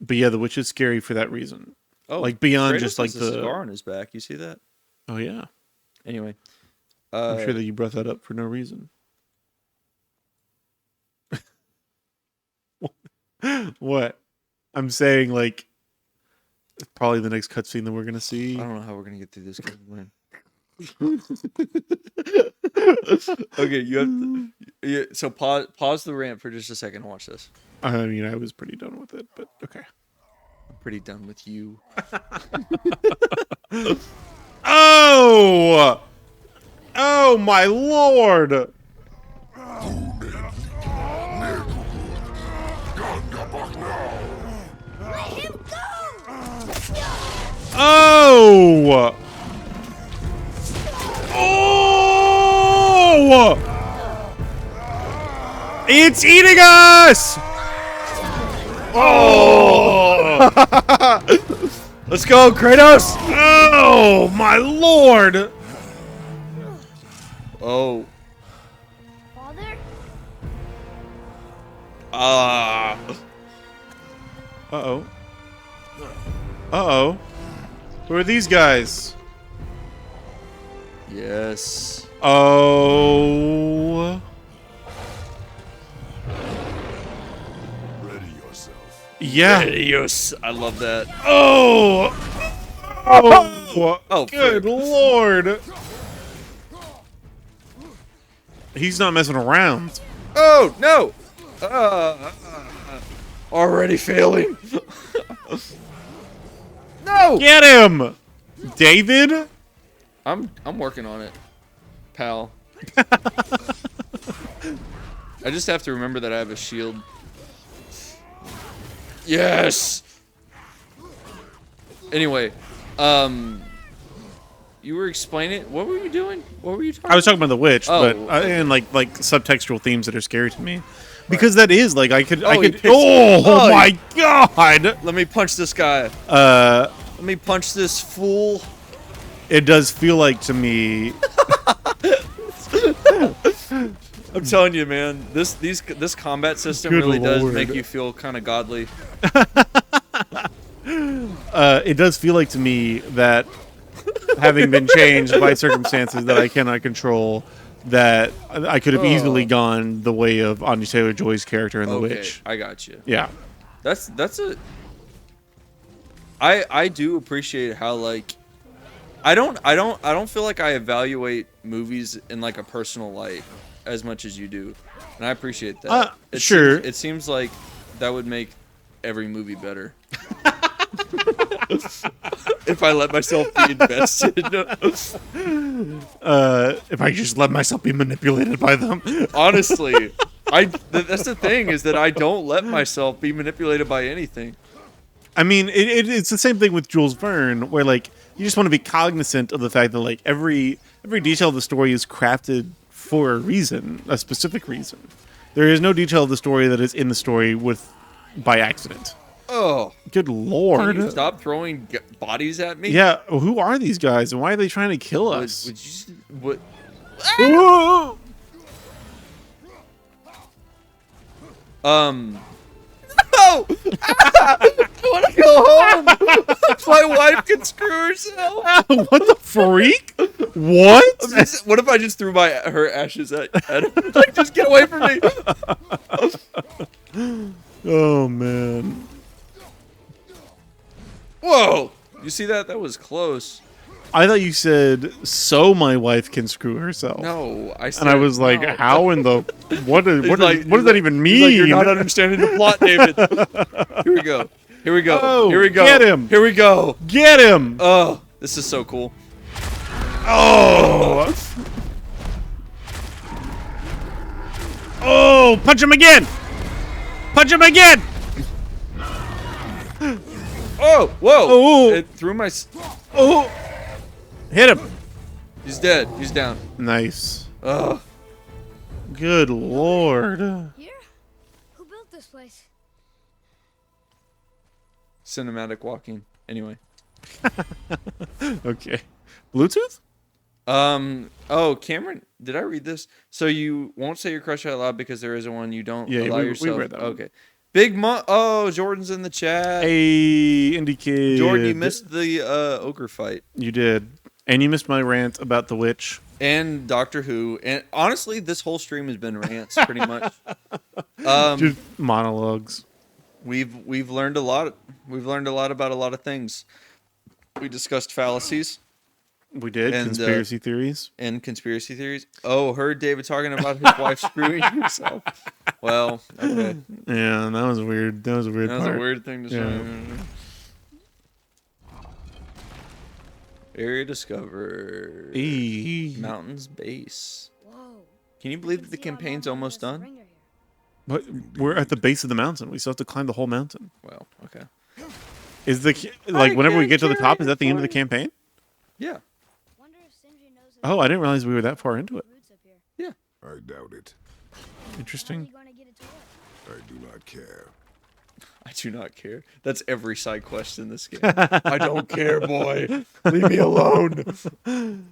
But yeah, The Witch is scary for that reason. Oh, like beyond Kratos just like has a cigar on his back. You see that? Oh yeah. Anyway, I'm sure that you brought that up for no reason. What? I'm saying like probably the next cutscene that we're gonna see. I don't know how we're gonna get through this game, Blaine. Okay, you have to. Yeah, so pause the rant for just a second and watch this. I mean, I was pretty done with it, but okay. I'm pretty done with you. Oh! Oh my lord! Oh! Oh! It's eating us! Oh! Let's go, Kratos! Oh my lord! Oh. Father? Ah. Uh-oh. Uh-oh. Who are these guys? Yes. Oh. Ready yourself. Yeah. Yes. I love that. Oh. Oh. Oh, Good lord. He's not messing around. Oh, no! Already failing. No! Get him! David? I'm working on it, pal. I just have to remember that I have a shield. Yes! Anyway, you were explaining. What were you doing? What were you talking? I was talking about the witch, Oh. but and like subtextual themes that are scary to me, because that is like I could. he picks- Oh, oh, my god! Let me punch this guy. Let me punch this fool. It does feel like to me. I'm telling you, man. This combat system Good really does Lord. make you feel kind of godly. It does feel like to me that having been changed by circumstances that I cannot control, that I could have easily gone the way of Anya Taylor-Joy's character in The Witch. I got you. Yeah. That's a. I do appreciate how like. I don't feel like I evaluate movies in like a personal light as much as you do, and I appreciate that. Sure. It seems like that would make every movie better. If I let myself be invested. If I just let myself be manipulated by them. Honestly, that's the thing, is that I don't let myself be manipulated by anything. I mean, it's the same thing with Jules Verne, where like you just want to be cognizant of the fact that like every detail of the story is crafted for a reason, a specific reason. There is no detail of the story that is in the story by accident. Oh, good lord! Can you stop throwing bodies at me? Yeah, who are these guys, and why are they trying to kill us? What? No! I want to go home. My wife can screw herself. What the freak? What? What if I just threw her ashes at him? Like, just get away from me. Oh man. Whoa! You see that? That was close. I thought you said, "So my wife can screw herself." No, I said. And I was like, no. "How in the what does that even mean?" He's like, you're not understanding the plot, David. Here we go. Here we go. Oh, Here we go. get him. Here we go. Get him. Oh, this is so cool. Oh. Oh, punch him again. Punch him again. Oh, whoa. Oh. It threw my... Oh. Hit him. He's dead. He's down. Nice. Ugh. Good lord. Here? Who built this place? Cinematic walking. Anyway. Okay. Bluetooth? Oh, Cameron, did I read this? So you won't say your crush out loud because there isn't one. You don't allow yourself. We read that one. Okay. Big Mo. Oh, Jordan's in the chat. Hey, indie kid. Jordan, you missed the ogre fight. You did. And you missed my rant about the witch. And Doctor Who. And honestly, this whole stream has been rants, pretty much. Just monologues. We've learned a lot. We've learned a lot about a lot of things. We discussed fallacies. We did. And, conspiracy theories. And conspiracy theories. Oh, heard David talking about his wife screwing herself. Well, okay. Yeah, that was weird. That was a weird part. That was a weird thing to say. Area discovered. Mountain's base. Whoa. Can you believe that the campaign's almost done? But we're at the base of the mountain. We still have to climb the whole mountain. Well, okay. Is whenever we get to the top, is that the end of the campaign? Yeah. Oh, I didn't realize we were that far into it. Yeah. I doubt it. Interesting. I do not care. I do not care. That's every side quest in this game. I don't care, boy. Leave me alone.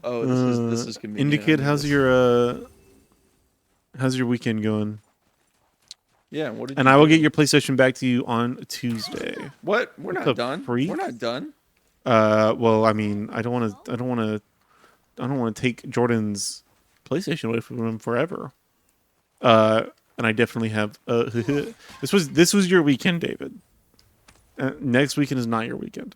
Oh, this is convenient. Indicate, how's your weekend going? Yeah, what did and you I will do? get your PlayStation back to you on Tuesday. What? We're What not the done. freak? We're not done. Well, I mean, I don't want to take Jordan's PlayStation away from him forever. And I definitely have. This was your weekend, David. Next weekend is not your weekend.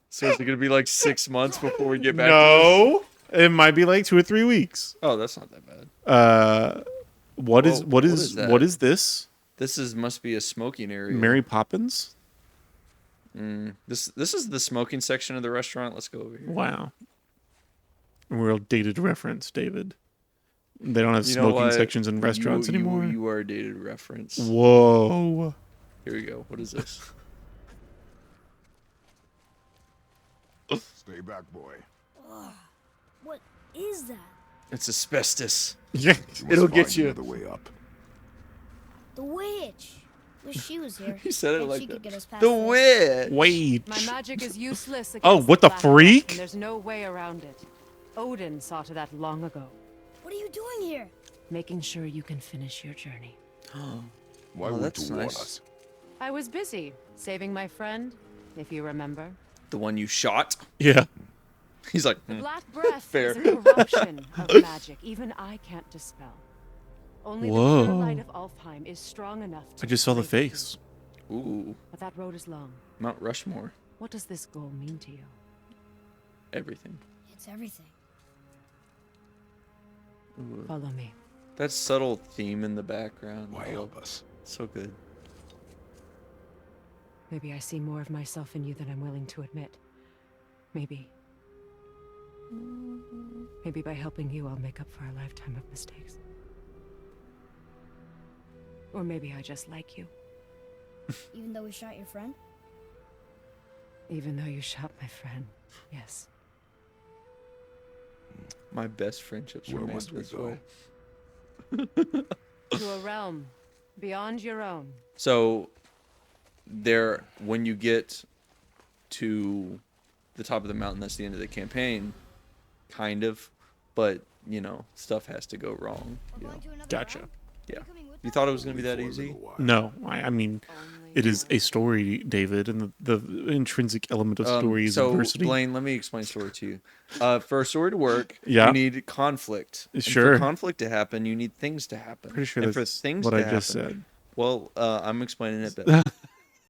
So is it gonna be like 6 months before we get back? No, it might be like 2 or 3 weeks. Oh, that's not that bad. What Whoa, is that? what is this? This must be a smoking area. Mary Poppins? This is the smoking section of the restaurant. Let's go over here. Wow. Real dated reference, David. They don't have You know smoking what? sections in restaurants anymore. You are a dated reference. Whoa. Here we go. What is this? Stay back, boy. What is that? It's asbestos. Yeah, You must it'll get find you. another way up. The witch. Wish she was here. He said it Bet like she could that. get us past The this. witch. Wait. My magic is useless against Oh, what the black death, freak? and there's no way around it. Odin saw to that long ago, What are you doing here? making sure you can finish your journey. Why Oh, would that's you warn nice. us? I was busy saving my friend, if you remember. The one you shot. Yeah. He's like, The black breath Fair. is a corruption of magic even I can't dispel. Only the Whoa. pure light of Alfheim is strong enough to I just saw the break through. face. ooh, But that road is long. Mount Rushmore. What does this goal mean to you? Everything. It's everything. Follow me. That subtle theme in the background. Why Oh, help us? so good. Maybe I see more of myself in you than I'm willing to admit. Maybe by helping you, I'll make up for a lifetime of mistakes. Or maybe I just like you, Even though we shot your friend? even though you shot my friend. Yes. My best friendships were Where made must we this go? way. To a realm beyond your own. So, there, when you get to the top of the mountain, that's the end of the campaign, kind of. But stuff has to go wrong. We're going to another Gotcha. round? Yeah. You coming with You us? thought it was gonna be that For a easy? little while. No, I mean, it is a story, David, and the intrinsic element of story is So, adversity. Blaine, let me explain story to you. For a story to work, Yeah. you need conflict. And Sure. for conflict to happen, you need things to happen. Pretty sure and for that's things what to I just happen, said. Well, I'm explaining it better.